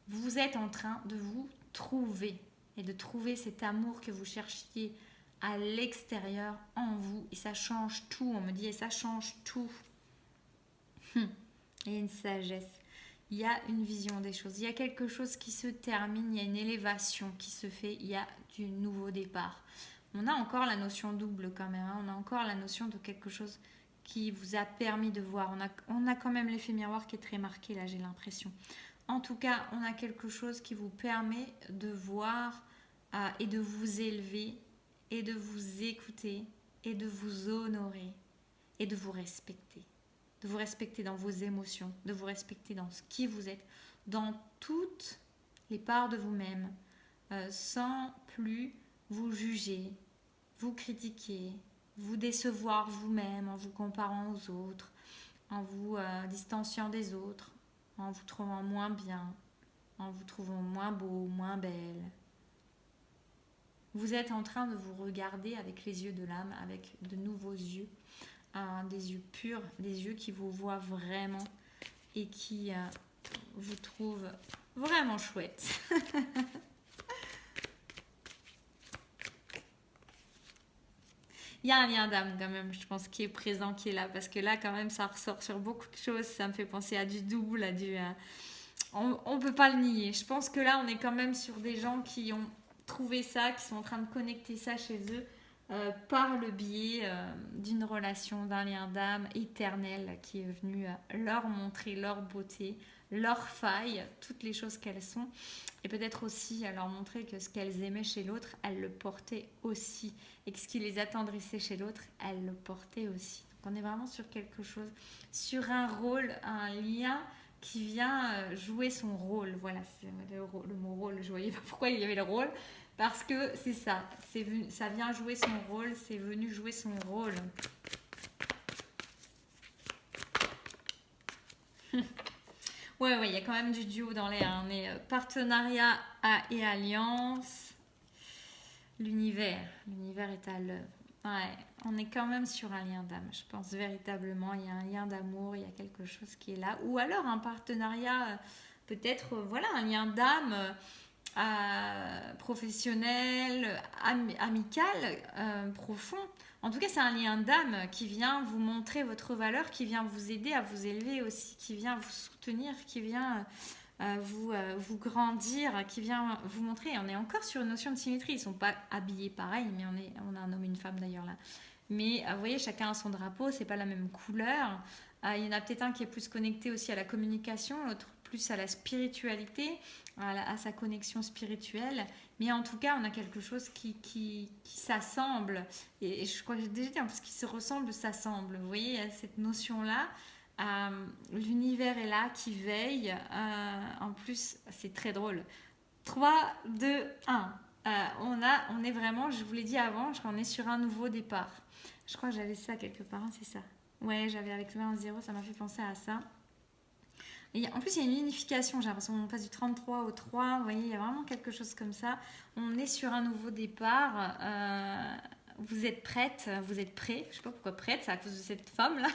Vous êtes en train de vous trouver et de trouver cet amour que vous cherchiez à l'extérieur en vous et ça change tout. On me dit et ça change tout. Il y a une sagesse, il y a une vision des choses, il y a quelque chose qui se termine, il y a une élévation qui se fait, il y a du nouveau départ. On a encore la notion double quand même, hein. On a encore la notion de quelque chose qui vous a permis de voir. On a quand même l'effet miroir qui est très marqué là, j'ai l'impression. En tout cas, on a quelque chose qui vous permet de voir et de vous élever et de vous écouter et de vous honorer et de vous respecter. De vous respecter dans vos émotions, de vous respecter dans ce qui vous êtes, dans toutes les parts de vous-même, sans plus vous juger, vous critiquer, vous décevoir vous-même en vous comparant aux autres, en vous distanciant des autres, en vous trouvant moins bien, en vous trouvant moins beau, moins belle. Vous êtes en train de vous regarder avec les yeux de l'âme, avec de nouveaux yeux, des yeux purs, des yeux qui vous voient vraiment et qui vous trouvent vraiment chouette. Il y a un lien d'âme quand même, je pense, qui est présent, qui est là, parce que là quand même ça ressort sur beaucoup de choses, ça me fait penser à du double, à du... on peut pas le nier. Je pense que là on est quand même sur des gens qui ont trouvé ça, qui sont en train de connecter ça chez eux par le biais d'une relation, d'un lien d'âme éternel qui est venu leur montrer leur beauté, leurs failles, toutes les choses qu'elles sont, et peut-être aussi leur montrer que ce qu'elles aimaient chez l'autre, elles le portaient aussi, et que ce qui les attendrissait chez l'autre, elles le portaient aussi. Donc on est vraiment sur quelque chose, sur un rôle, un lien qui vient jouer son rôle. Voilà, c'est le mot rôle, je voyais pas pourquoi il y avait le rôle, parce que c'est ça, ça vient jouer son rôle, c'est venu jouer son rôle. Ouais, il y a quand même du duo dans l'air. On est partenariat et alliance. L'univers est à l'œuvre. Ouais, on est quand même sur un lien d'âme. Je pense véritablement, il y a un lien d'amour, il y a quelque chose qui est là. Ou alors un partenariat, peut-être, voilà, un lien d'âme professionnel, amical, profond. En tout cas, c'est un lien d'âme qui vient vous montrer votre valeur, qui vient vous aider à vous élever aussi, qui vient vous soutenir, qui vient vous grandir, qui vient vous montrer. On est encore sur une notion de symétrie. Ils ne sont pas habillés pareil, mais on a un homme et une femme d'ailleurs là. Mais vous voyez, chacun a son drapeau, c'est pas la même couleur. Il y en a peut-être un qui est plus connecté aussi à la communication, l'autre plus à la spiritualité, à sa connexion spirituelle. Mais en tout cas, on a quelque chose qui s'assemble. Et je crois que j'ai déjà dit, en plus, qui se ressemble, s'assemble. Vous voyez, il y a cette notion-là. L'univers est là, qui veille. En plus, c'est très drôle. 3, 2, 1. On est vraiment, je vous l'ai dit avant, on est sur un nouveau départ. Je crois que j'avais ça quelque part, hein, c'est ça. Ouais, j'avais avec le 1-0, ça m'a fait penser à ça. Et en plus, il y a une unification, j'ai l'impression qu'on passe du 33 au 3, vous voyez, il y a vraiment quelque chose comme ça. On est sur un nouveau départ, vous êtes prête, vous êtes prêts, je ne sais pas pourquoi prête, c'est à cause de cette femme-là.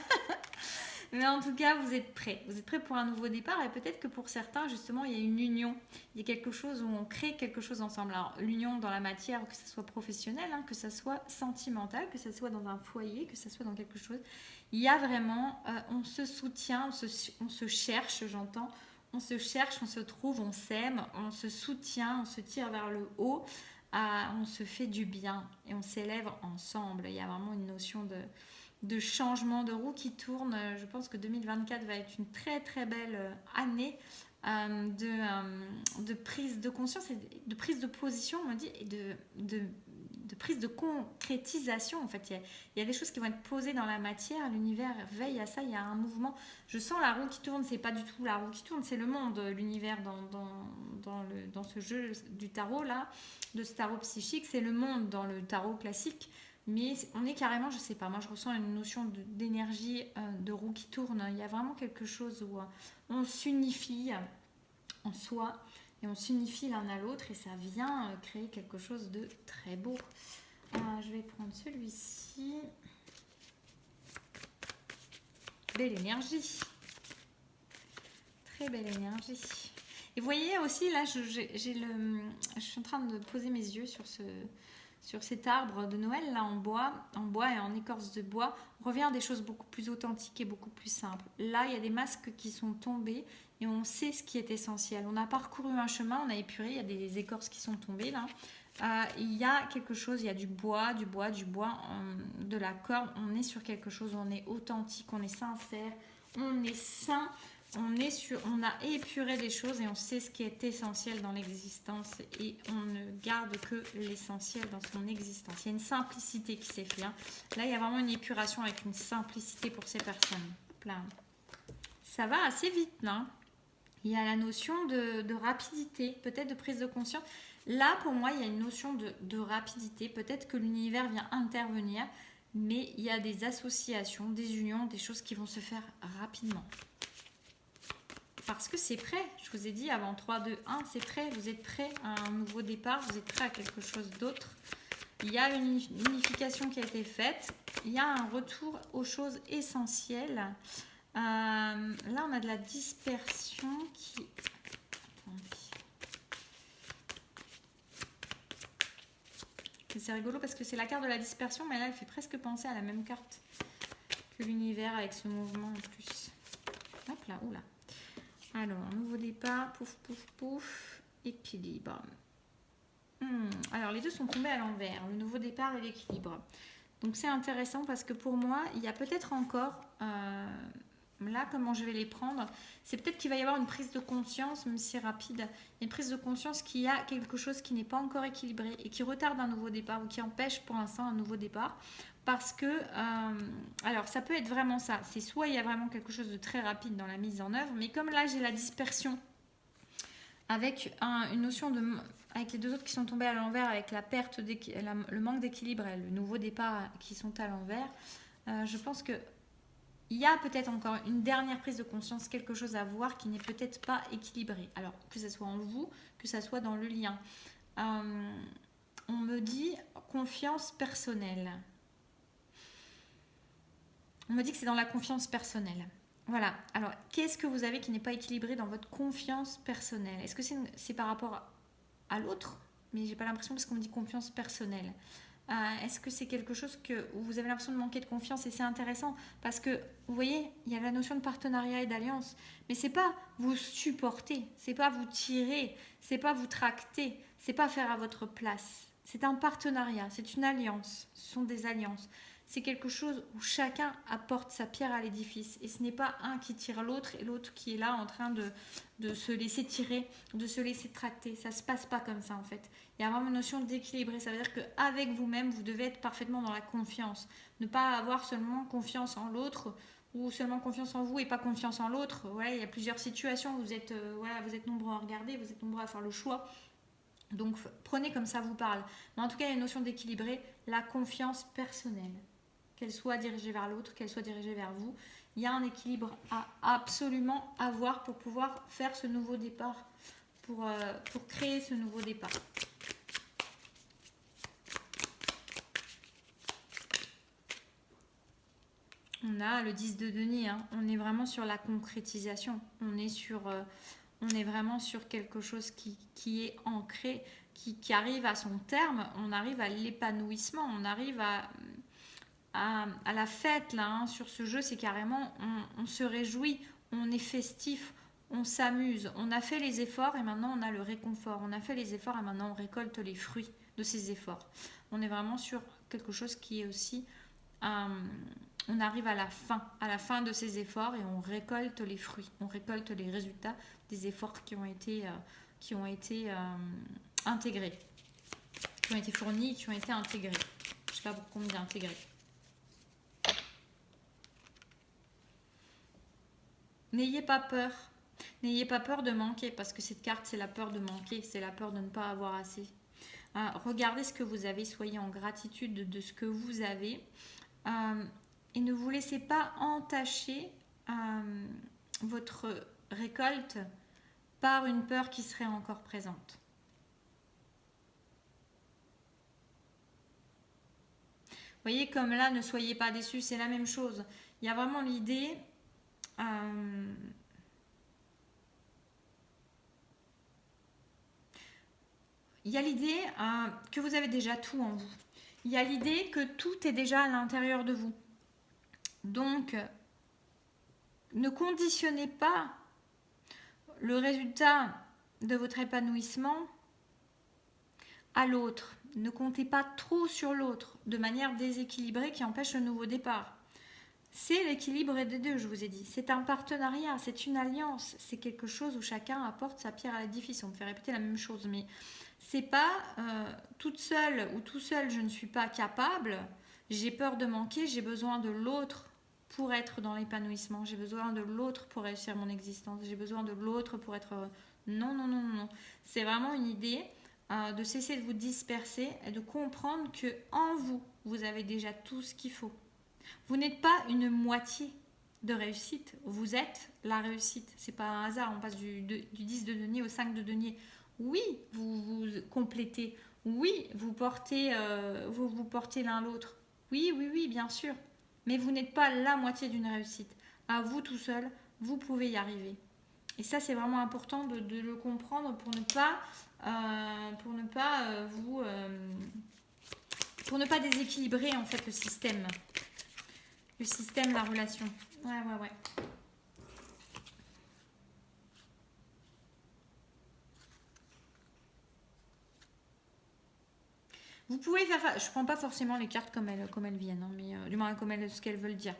Mais en tout cas, vous êtes prêts. Vous êtes prêts pour un nouveau départ et peut-être que pour certains, justement, il y a une union. Il y a quelque chose où on crée quelque chose ensemble. Alors, l'union dans la matière, que ce soit professionnel, hein, que ce soit sentimental, que ce soit dans un foyer, que ce soit dans quelque chose. Il y a vraiment, on se soutient, on se cherche, j'entends. On se cherche, on se trouve, on s'aime, on se soutient, on se tire vers le haut. On se fait du bien et on s'élève ensemble. Il y a vraiment une notion de changement de roue qui tourne. Je pense que 2024 va être une très très belle année de prise de conscience et de prise de position, on me dit, et de prise de concrétisation. En fait, il y a des choses qui vont être posées dans la matière. L'univers veille à ça. Il y a un mouvement. Je sens la roue qui tourne. C'est pas du tout la roue qui tourne, c'est le monde, l'univers dans ce jeu du tarot là, de ce tarot psychique. C'est le monde dans le tarot classique. Mais on est carrément, je sais pas, moi je ressens une notion d'énergie de roue qui tourne. Il y a vraiment quelque chose où on s'unifie en soi et on s'unifie l'un à l'autre et ça vient créer quelque chose de très beau. Je vais prendre celui-ci. Belle énergie. Très belle énergie. Et vous voyez aussi, là, je suis en train de poser mes yeux sur cet arbre de Noël là en bois et en écorce de bois. On revient à des choses beaucoup plus authentiques et beaucoup plus simples. Là, il y a des masques qui sont tombés et on sait ce qui est essentiel. On a parcouru un chemin, on a épuré, il y a des écorces qui sont tombées là. Il y a quelque chose, il y a du bois, de la corde. On est sur quelque chose, on est authentique, on est sincère, on est sain. On a épuré des choses et on sait ce qui est essentiel dans l'existence et on ne garde que l'essentiel dans son existence. Il y a une simplicité qui s'est faite. Hein. Là, il y a vraiment une épuration avec une simplicité pour ces personnes. Plein. Ça va assez vite, là. Il y a la notion de rapidité, peut-être de prise de conscience. Là, pour moi, il y a une notion de rapidité. Peut-être que l'univers vient intervenir, mais il y a des associations, des unions, des choses qui vont se faire rapidement. Parce que c'est prêt, je vous ai dit avant 3, 2, 1, c'est prêt, vous êtes prêt à un nouveau départ, vous êtes prêt à quelque chose d'autre. Il y a une unification qui a été faite, il y a un retour aux choses essentielles. Là, on a de la dispersion qui... C'est rigolo parce que c'est la carte de la dispersion, mais là, elle fait presque penser à la même carte que l'univers avec ce mouvement en plus. Hop là, oula. Alors, nouveau départ, pouf, pouf, pouf, équilibre. Alors, les deux sont tombés à l'envers, le nouveau départ et l'équilibre. Donc, c'est intéressant parce que pour moi, il y a peut-être encore, là, comment je vais les prendre, c'est peut-être qu'il va y avoir une prise de conscience, même si rapide, une prise de conscience qu'il y a quelque chose qui n'est pas encore équilibré et qui retarde un nouveau départ ou qui empêche pour l'instant un nouveau départ. Parce que, alors ça peut être vraiment ça, c'est soit il y a vraiment quelque chose de très rapide dans la mise en œuvre, mais comme là j'ai la dispersion avec une notion de, avec les deux autres qui sont tombés à l'envers, avec la perte, le manque d'équilibre et le nouveau départ qui sont à l'envers, je pense que il y a peut-être encore une dernière prise de conscience, quelque chose à voir qui n'est peut-être pas équilibré. Alors que ce soit en vous, que ce soit dans le lien. On me dit confiance personnelle. On me dit que c'est dans la confiance personnelle. Voilà. Alors, qu'est-ce que vous avez qui n'est pas équilibré dans votre confiance personnelle? Est-ce que c'est par rapport à l'autre? Mais j'ai pas l'impression parce qu'on me dit confiance personnelle. Est-ce que c'est quelque chose où vous avez l'impression de manquer de confiance? Et c'est intéressant parce que, vous voyez, il y a la notion de partenariat et d'alliance. Mais c'est pas vous supporter, c'est pas vous tirer, c'est pas vous tracter, c'est pas faire à votre place. C'est un partenariat, c'est une alliance. Ce sont des alliances. C'est quelque chose où chacun apporte sa pierre à l'édifice. Et ce n'est pas un qui tire l'autre et l'autre qui est là en train de se laisser tirer, de se laisser tracter. Ça ne se passe pas comme ça en fait. Il y a vraiment une notion d'équilibré. Ça veut dire qu'avec vous-même, vous devez être parfaitement dans la confiance. Ne pas avoir seulement confiance en l'autre ou seulement confiance en vous et pas confiance en l'autre. Voilà, il y a plusieurs situations où vous êtes nombreux à regarder, vous êtes nombreux à faire le choix. Donc prenez comme ça vous parle. Mais en tout cas, il y a une notion d'équilibrer la confiance personnelle. Qu'elle soit dirigée vers l'autre, qu'elle soit dirigée vers vous. Il y a un équilibre à absolument avoir pour pouvoir faire ce nouveau départ, pour créer ce nouveau départ. On a le 10 de denier, hein. On est vraiment sur la concrétisation. On est vraiment sur quelque chose qui est ancré, qui arrive à son terme. On arrive à l'épanouissement. On arrive à la fête, là, hein. Sur ce jeu, c'est carrément, on se réjouit, on est festif, on s'amuse. On a fait les efforts et maintenant on a le réconfort. On a fait les efforts et maintenant on récolte les fruits de ces efforts. On est vraiment sur quelque chose qui est aussi... on arrive à la fin de ces efforts et on récolte les fruits, on récolte les résultats des efforts qui ont été intégrés, qui ont été fournis, qui ont été intégrés. Je ne sais pas pour combien intégrés. N'ayez pas peur. N'ayez pas peur de manquer parce que cette carte, c'est la peur de manquer, c'est la peur de ne pas avoir assez. Regardez ce que vous avez, soyez en gratitude de ce que vous avez. Et ne vous laissez pas entacher votre récolte par une peur qui serait encore présente. Vous voyez, comme là, ne soyez pas déçus, c'est la même chose. Il y a vraiment l'idée... il y a l'idée que vous avez déjà tout en vous. Il y a l'idée que tout est déjà à l'intérieur de vous. Donc, ne conditionnez pas le résultat de votre épanouissement à l'autre. Ne comptez pas trop sur l'autre de manière déséquilibrée qui empêche le nouveau départ. C'est l'équilibre des deux, je vous ai dit. C'est un partenariat, c'est une alliance. C'est quelque chose où chacun apporte sa pierre à l'édifice. On me fait répéter la même chose, mais c'est pas toute seule ou tout seul, je ne suis pas capable. J'ai peur de manquer, j'ai besoin de l'autre pour être dans l'épanouissement. J'ai besoin de l'autre pour réussir mon existence. J'ai besoin de l'autre pour être heureux. Non, non, non, non. C'est vraiment une idée de cesser de vous disperser et de comprendre que en vous, vous avez déjà tout ce qu'il faut. Vous n'êtes pas une moitié de réussite, vous êtes la réussite. C'est pas un hasard, on passe du 10 de denier au 5 de denier. Oui, vous vous complétez. Oui, vous portez l'un l'autre. Oui, oui, oui, bien sûr. Mais vous n'êtes pas la moitié d'une réussite. À vous tout seul, vous pouvez y arriver. Et ça, c'est vraiment important de le comprendre pour ne pas déséquilibrer en fait le système. Le système, la relation. Ouais, ouais, ouais. Vous pouvez faire... Je ne prends pas forcément les cartes comme elles viennent, hein, mais du moins comme ce qu'elles veulent dire.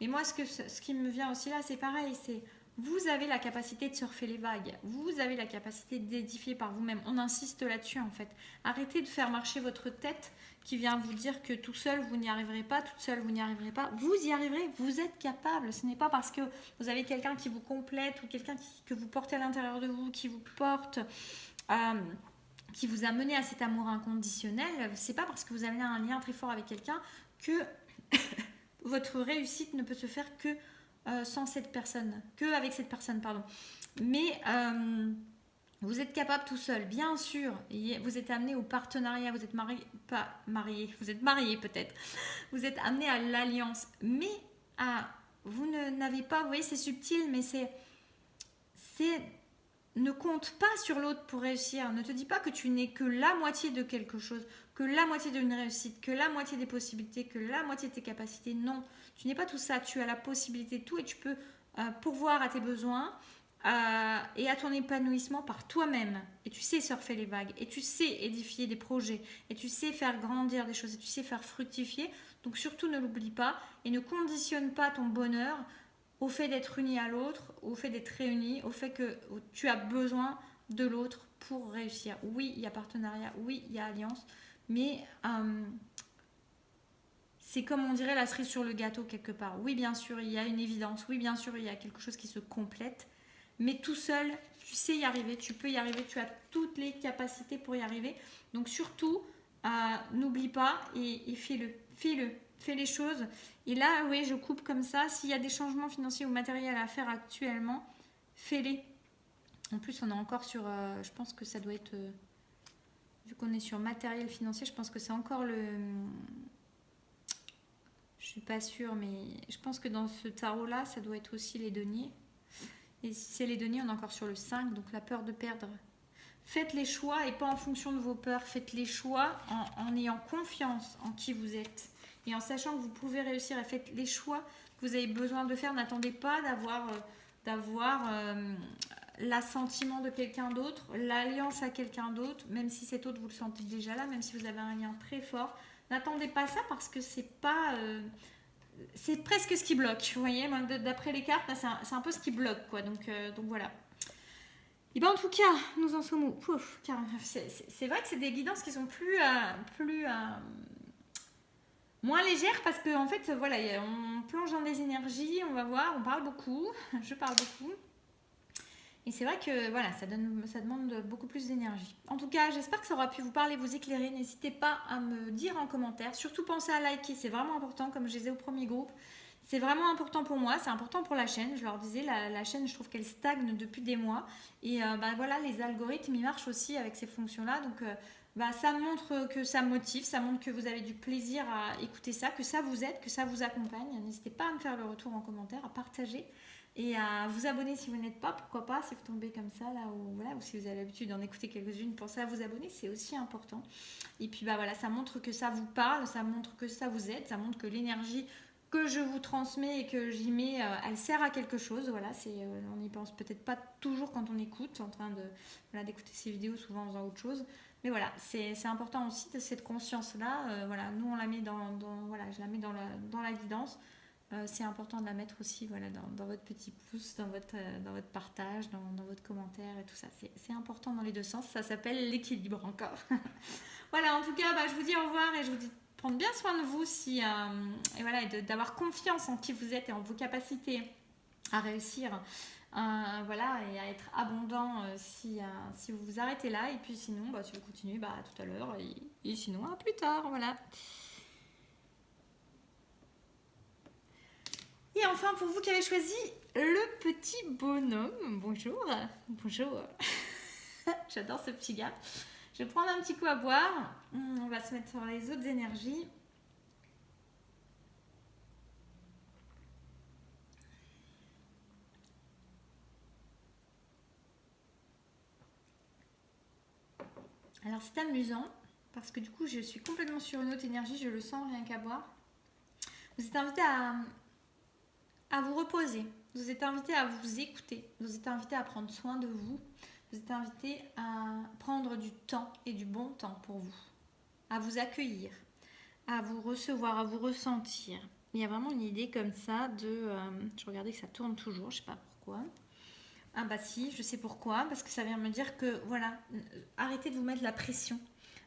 Mais moi, ce qui me vient aussi là, c'est pareil. C'est vous avez la capacité de surfer les vagues. Vous avez la capacité d'édifier par vous-même. On insiste là-dessus, en fait. Arrêtez de faire marcher votre tête qui vient vous dire que tout seul, vous n'y arriverez pas. Toute seule, vous n'y arriverez pas. Vous y arriverez. Vous êtes capable. Ce n'est pas parce que vous avez quelqu'un qui vous complète ou quelqu'un que vous portez à l'intérieur de vous, qui vous porte... qui vous a mené à cet amour inconditionnel, c'est pas parce que vous avez un lien très fort avec quelqu'un que votre réussite ne peut se faire que sans cette personne, que avec cette personne, pardon. Mais vous êtes capable tout seul, bien sûr. Vous êtes amené au partenariat, vous êtes vous êtes marié peut-être. Vous êtes amené à l'alliance, mais vous n'avez pas, vous voyez, c'est subtil, mais c'est ne compte pas sur l'autre pour réussir. Ne te dis pas que tu n'es que la moitié de quelque chose, que la moitié d'une réussite, que la moitié des possibilités, que la moitié de tes capacités. Non, tu n'es pas tout ça. Tu as la possibilité de tout et tu peux pourvoir à tes besoins et à ton épanouissement par toi-même. Et tu sais surfer les vagues, et tu sais édifier des projets, et tu sais faire grandir des choses, et tu sais faire fructifier. Donc surtout ne l'oublie pas et ne conditionne pas ton bonheur au fait d'être uni à l'autre, au fait d'être réuni, au fait que tu as besoin de l'autre pour réussir. Oui, il y a partenariat, oui, il y a alliance, mais c'est comme on dirait la cerise sur le gâteau quelque part. Oui, bien sûr, il y a une évidence, oui, bien sûr, il y a quelque chose qui se complète, mais tout seul, tu sais y arriver, tu peux y arriver, tu as toutes les capacités pour y arriver. Donc surtout, n'oublie pas et fais-le. Fais les choses. Et là, oui, je coupe comme ça. S'il y a des changements financiers ou matériels à faire actuellement, fais-les. En plus, on est encore sur... je pense que ça doit être... vu qu'on est sur matériel financier, je pense que c'est encore le... Je suis pas sûre, mais je pense que dans ce tarot-là, ça doit être aussi les deniers. Et si c'est les deniers, on est encore sur le 5, donc la peur de perdre. Faites les choix et pas en fonction de vos peurs. Faites les choix en ayant confiance en qui vous êtes. Et en sachant que vous pouvez réussir. Et faites les choix que vous avez besoin de faire. N'attendez pas d'avoir l'assentiment de quelqu'un d'autre, l'alliance à quelqu'un d'autre, même si cet autre vous le sentez déjà là, même si vous avez un lien très fort. N'attendez pas ça parce que c'est pas... c'est presque ce qui bloque, vous voyez, d'après les cartes, c'est un peu ce qui bloque, quoi. Donc voilà. Et ben en tout cas, nous en sommes où? C'est vrai que c'est des guidances qui sont plus moins légères parce que en fait, voilà, on plonge dans des énergies, on va voir, on parle beaucoup, je parle beaucoup. Et c'est vrai que voilà, ça demande beaucoup plus d'énergie. En tout cas, j'espère que ça aura pu vous parler, vous éclairer. N'hésitez pas à me dire en commentaire. Surtout pensez à liker, c'est vraiment important, comme je disais au premier groupe. C'est vraiment important pour moi, c'est important pour la chaîne. Je leur disais, la chaîne, je trouve qu'elle stagne depuis des mois. Et voilà, les algorithmes, ils marchent aussi avec ces fonctions-là. Donc ça montre que ça motive, ça montre que vous avez du plaisir à écouter ça, que ça vous aide, que ça vous accompagne. N'hésitez pas à me faire le retour en commentaire, à partager. Et à vous abonner si vous n'êtes pas, pourquoi pas, si vous tombez comme ça, là, ou si vous avez l'habitude d'en écouter quelques-unes, pensez à vous abonner, c'est aussi important. Et puis voilà, ça montre que ça vous parle, ça montre que ça vous aide, ça montre que l'énergie que je vous transmets et que j'y mets, elle sert à quelque chose. Voilà, on n'y pense peut-être pas toujours quand on écoute, en train d'écouter ces vidéos, souvent en faisant autre chose. Mais voilà, c'est important aussi de cette conscience-là. Nous, on la met je la mets dans la guidance. C'est important de la mettre aussi dans votre petit pouce, dans votre partage, dans votre commentaire et tout ça. C'est important dans les deux sens. Ça s'appelle l'équilibre encore. Voilà, en tout cas, je vous dis au revoir et je vous dis de prendre bien soin de vous et d'avoir confiance en qui vous êtes et en vos capacités à réussir. Et à être abondant si vous vous arrêtez là. Et puis sinon, si vous continuez, à tout à l'heure. Et sinon, à plus tard. Voilà. Et enfin, pour vous qui avez choisi le petit bonhomme, bonjour. J'adore ce petit gars. Je vais prendre un petit coup à boire. On va se mettre sur les autres énergies. Alors c'est amusant parce que du coup je suis complètement sur une autre énergie, je le sens rien qu'à boire. Vous êtes invité à vous reposer, vous êtes invité à vous écouter, vous êtes invité à prendre soin de vous, vous êtes invité à prendre du temps et du bon temps pour vous, à vous accueillir, à vous recevoir, à vous ressentir. Il y a vraiment une idée comme ça je regardais que ça tourne toujours, je sais pas pourquoi. Ah si, je sais pourquoi, parce que ça vient me dire que voilà, arrêtez de vous mettre la pression.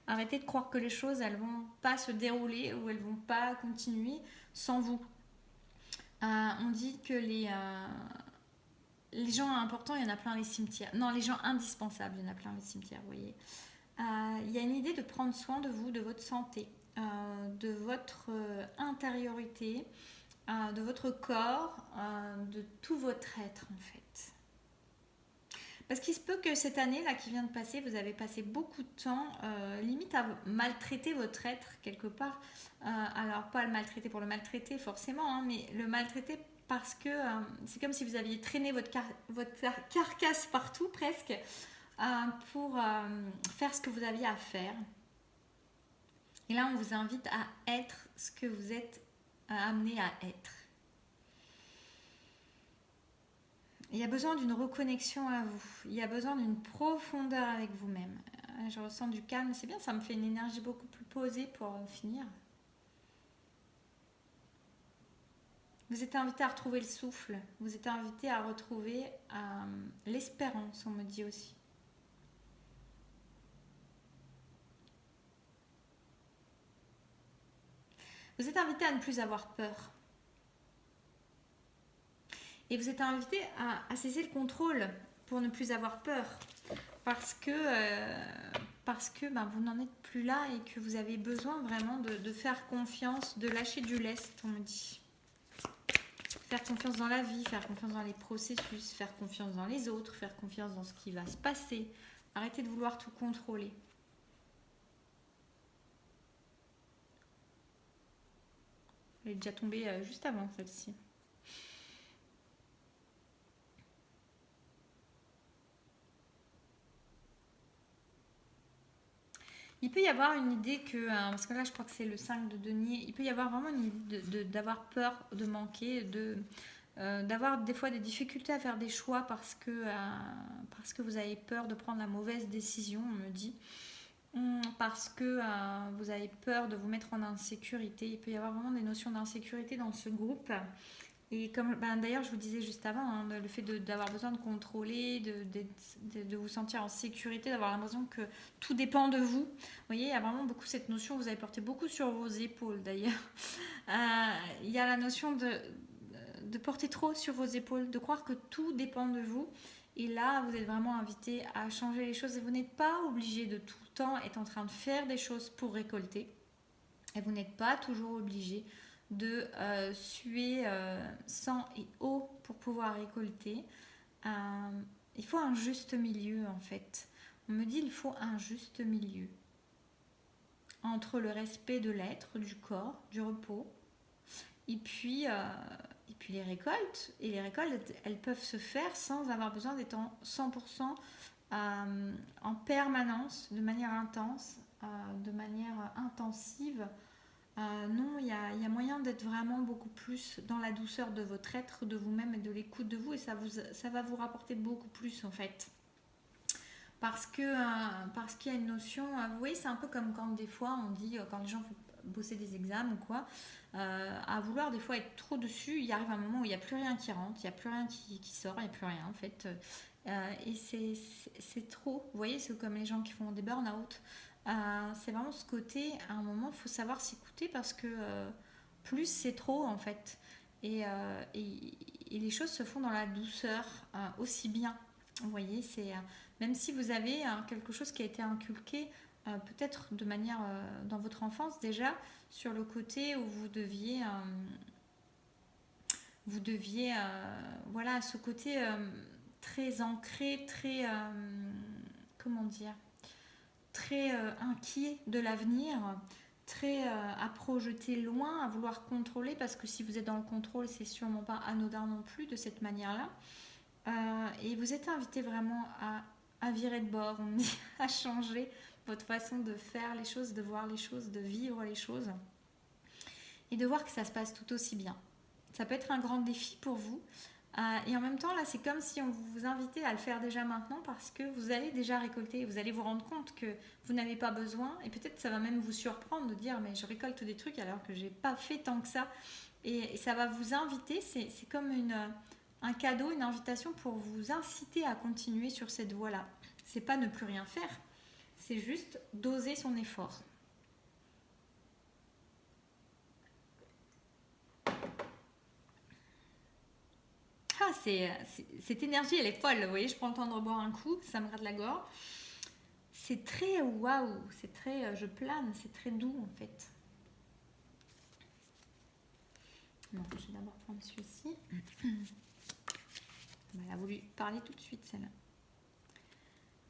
Arrêtez de croire que les choses, elles vont pas se dérouler ou elles vont pas continuer sans vous. On dit que les gens importants, il y en a plein les cimetières. Non, les gens indispensables, il y en a plein les cimetières, vous voyez. Il y a une idée de prendre soin de vous, de votre santé, de votre intériorité, de votre corps, de tout votre être en fait. Parce qu'il se peut que cette année-là qui vient de passer, vous avez passé beaucoup de temps limite à maltraiter votre être quelque part. Alors pas le maltraiter pour le maltraiter forcément, mais le maltraiter parce que c'est comme si vous aviez traîné votre carcasse partout presque pour faire ce que vous aviez à faire. Et là on vous invite à être ce que vous êtes amené à être. Il y a besoin d'une reconnexion à vous. Il y a besoin d'une profondeur avec vous-même. Je ressens du calme. C'est bien, ça me fait une énergie beaucoup plus posée pour finir. Vous êtes invité à retrouver le souffle. Vous êtes invité à retrouver l'espérance, on me dit aussi. Vous êtes invité à ne plus avoir peur. Et vous êtes invité à cesser le contrôle pour ne plus avoir peur. Parce que vous n'en êtes plus là et que vous avez besoin vraiment de faire confiance, de lâcher du lest, on me dit. Faire confiance dans la vie, faire confiance dans les processus, faire confiance dans les autres, faire confiance dans ce qui va se passer. Arrêtez de vouloir tout contrôler. Elle est déjà tombée juste avant celle-ci. Il peut y avoir une idée que, parce que là je crois que c'est le 5 de denier, il peut y avoir vraiment une idée d'avoir peur de manquer, d'avoir des fois des difficultés à faire des choix parce que vous avez peur de prendre la mauvaise décision, on me dit. Parce que vous avez peur de vous mettre en insécurité. Il peut y avoir vraiment des notions d'insécurité dans ce groupe. Et comme d'ailleurs je vous disais juste avant, hein, le fait d'avoir besoin de contrôler, de vous sentir en sécurité, d'avoir l'impression que tout dépend de vous. Vous voyez, il y a vraiment beaucoup cette notion, vous avez porté beaucoup sur vos épaules d'ailleurs. Il y a la notion de porter trop sur vos épaules, de croire que tout dépend de vous. Et là, vous êtes vraiment invité à changer les choses et vous n'êtes pas obligé de tout le temps être en train de faire des choses pour récolter. Et vous n'êtes pas toujours obligé de suer sang et eau pour pouvoir récolter. Il faut un juste milieu en fait. On me dit qu'il faut un juste milieu entre le respect de l'être, du corps, du repos, et puis les récoltes. Et les récoltes, elles peuvent se faire sans avoir besoin d'être en 100% en permanence, de manière intense, de manière intensive. Non, il y a moyen d'être vraiment beaucoup plus dans la douceur de votre être, de vous-même et de l'écoute de vous, et ça va vous rapporter beaucoup plus en fait. Parce qu'il y a une notion, vous voyez, c'est un peu comme quand des fois on dit, quand les gens font bosser des examens ou quoi, à vouloir des fois être trop dessus, il arrive un moment où il n'y a plus rien qui rentre, il n'y a plus rien qui sort, il n'y a plus rien en fait. Et c'est trop, vous voyez, c'est comme les gens qui font des burn-out. C'est vraiment ce côté, à un moment, il faut savoir s'écouter parce que plus c'est trop en fait. Et les choses se font dans la douceur aussi bien. Vous voyez, même si vous avez quelque chose qui a été inculqué, peut-être de manière dans votre enfance déjà, sur le côté où vous deviez voilà, ce côté très ancré, très, comment dire, très inquiet de l'avenir, très à projeter loin, à vouloir contrôler, parce que si vous êtes dans le contrôle, c'est sûrement pas anodin non plus de cette manière-là. Et vous êtes invité vraiment à virer de bord, on dit, à changer votre façon de faire les choses, de voir les choses, de vivre les choses, et de voir que ça se passe tout aussi bien. Ça peut être un grand défi pour vous. Et en même temps, là, c'est comme si on vous invitait à le faire déjà maintenant parce que vous allez déjà récolter. Vous allez vous rendre compte que vous n'avez pas besoin. Et peut-être ça va même vous surprendre de dire mais je récolte des trucs alors que j'ai pas fait tant que ça. Et ça va vous inviter. C'est comme un cadeau, une invitation pour vous inciter à continuer sur cette voie-là. C'est pas ne plus rien faire. C'est juste doser son effort. Ah, cette énergie, elle est folle. Vous voyez, je prends le temps de reboire un coup, ça me gratte la gorge. C'est très waouh, c'est très, je plane, c'est très doux en fait. Non, je vais d'abord prendre celui-ci. Elle a voulu parler tout de suite celle-là.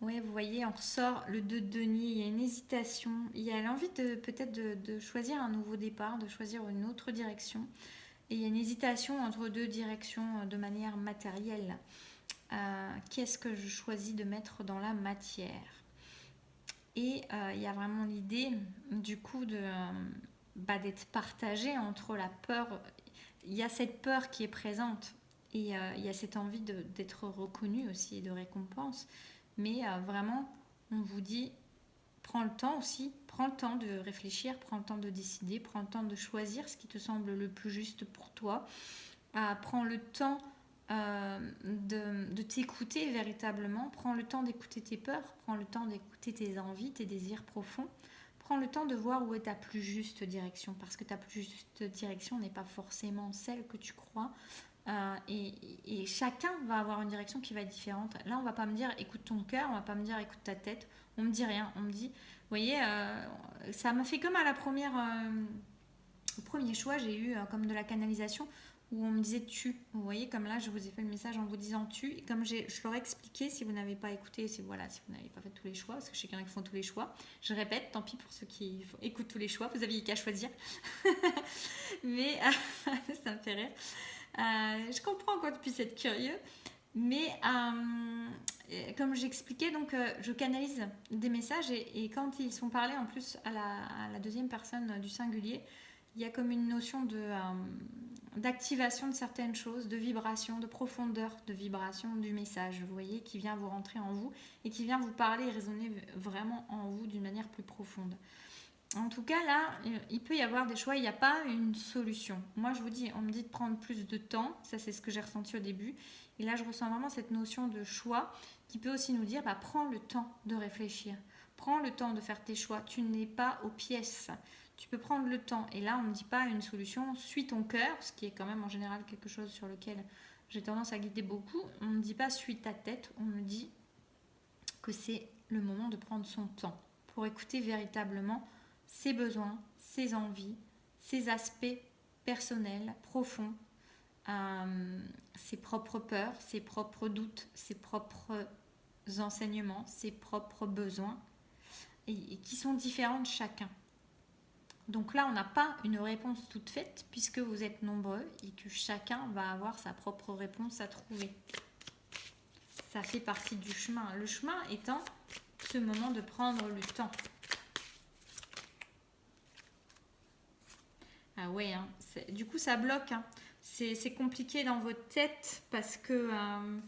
Oui, vous voyez, on ressort le 2 de denier, il y a une hésitation, il y a l'envie peut-être de choisir un nouveau départ, de choisir une autre direction. Et il y a une hésitation entre deux directions de manière matérielle. Qu'est-ce que je choisis de mettre dans la matière? Et il y a vraiment l'idée du coup d'être partagé entre la peur. Il y a cette peur qui est présente et il y a cette envie d'être reconnu aussi et de récompense. Mais vraiment, on vous dit, prends le temps aussi, prends le temps de réfléchir, prends le temps de décider, prends le temps de choisir ce qui te semble le plus juste pour toi. Prends le temps de t'écouter véritablement, prends le temps d'écouter tes peurs, prends le temps d'écouter tes envies, tes désirs profonds. Prends le temps de voir où est ta plus juste direction, parce que ta plus juste direction n'est pas forcément celle que tu crois. Et chacun va avoir une direction qui va être différente. Là, on va pas me dire écoute ton cœur, on va pas me dire écoute ta tête. On me dit rien. On me dit, vous voyez, ça m'a fait comme à la première, au premier choix, j'ai eu comme de la canalisation. où on me disait tu. Vous voyez, comme là, je vous ai fait le message en vous disant tu. Et comme je leur ai expliqué, si vous n'avez pas écouté, si vous n'avez pas fait tous les choix, parce que je sais qu'il y en a qui font tous les choix, je répète, tant pis pour ceux qui écoutent tous les choix, vous aviez qu'à choisir. Mais ça me fait rire. Je comprends qu'on puisse être curieux, mais comme j'expliquais, donc je canalise des messages et quand ils sont parlés en plus à la deuxième personne du singulier, il y a comme une notion d'activation de certaines choses, de vibration, de profondeur de vibration du message, vous voyez, qui vient vous rentrer en vous et qui vient vous parler et résonner vraiment en vous d'une manière plus profonde. En tout cas, là, il peut y avoir des choix, il n'y a pas une solution. Moi, je vous dis, on me dit de prendre plus de temps, ça c'est ce que j'ai ressenti au début. Et là, je ressens vraiment cette notion de choix qui peut aussi nous dire, bah, prends le temps de réfléchir, prends le temps de faire tes choix, tu n'es pas aux pièces. Tu peux prendre le temps. Et là, on ne me dit pas une solution, suis ton cœur, ce qui est quand même en général quelque chose sur lequel j'ai tendance à guider beaucoup. On ne me dit pas suis ta tête, on me dit que c'est le moment de prendre son temps pour écouter véritablement ses besoins, ses envies, ses aspects personnels, profonds, ses propres peurs, ses propres doutes, ses propres enseignements, ses propres besoins, et qui sont différents de chacun. Donc là, on n'a pas une réponse toute faite, puisque vous êtes nombreux, et que chacun va avoir sa propre réponse à trouver. Ça fait partie du chemin. Le chemin étant ce moment de prendre le temps. Ah ouais, hein. Du coup ça bloque. Hein. C'est compliqué dans votre tête parce que j'en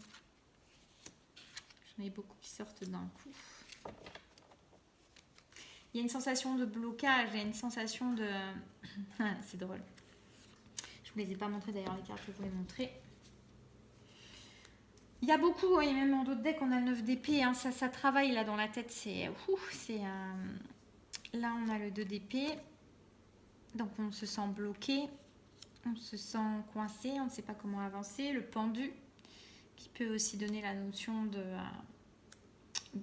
ai beaucoup qui sortent d'un coup. Il y a une sensation de blocage, il y a une sensation de... c'est drôle. Je vous les ai pas montrées d'ailleurs les cartes, je vais vous les montrer. Il y a beaucoup, et même en d'autres decks, on a le 9 d'épée, hein. Ça travaille là dans la tête, là on a le 2 d'épée. Donc on se sent bloqué, on se sent coincé, on ne sait pas comment avancer. Le pendu, qui peut aussi donner la notion de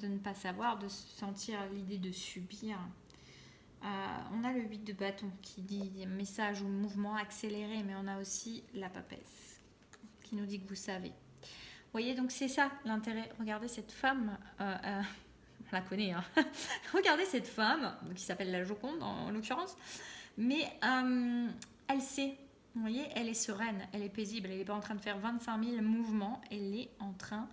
ne pas savoir, de sentir l'idée de subir. On a le 8 de bâton qui dit message ou mouvement accéléré, mais on a aussi la papesse qui nous dit que vous savez. Vous voyez, donc c'est ça l'intérêt. Regardez cette femme, on la connaît, hein. Regardez cette femme, qui s'appelle la Joconde en l'occurrence, mais elle sait, vous voyez, elle est sereine, elle est paisible, elle n'est pas en train de faire 25 000 mouvements, elle est en train,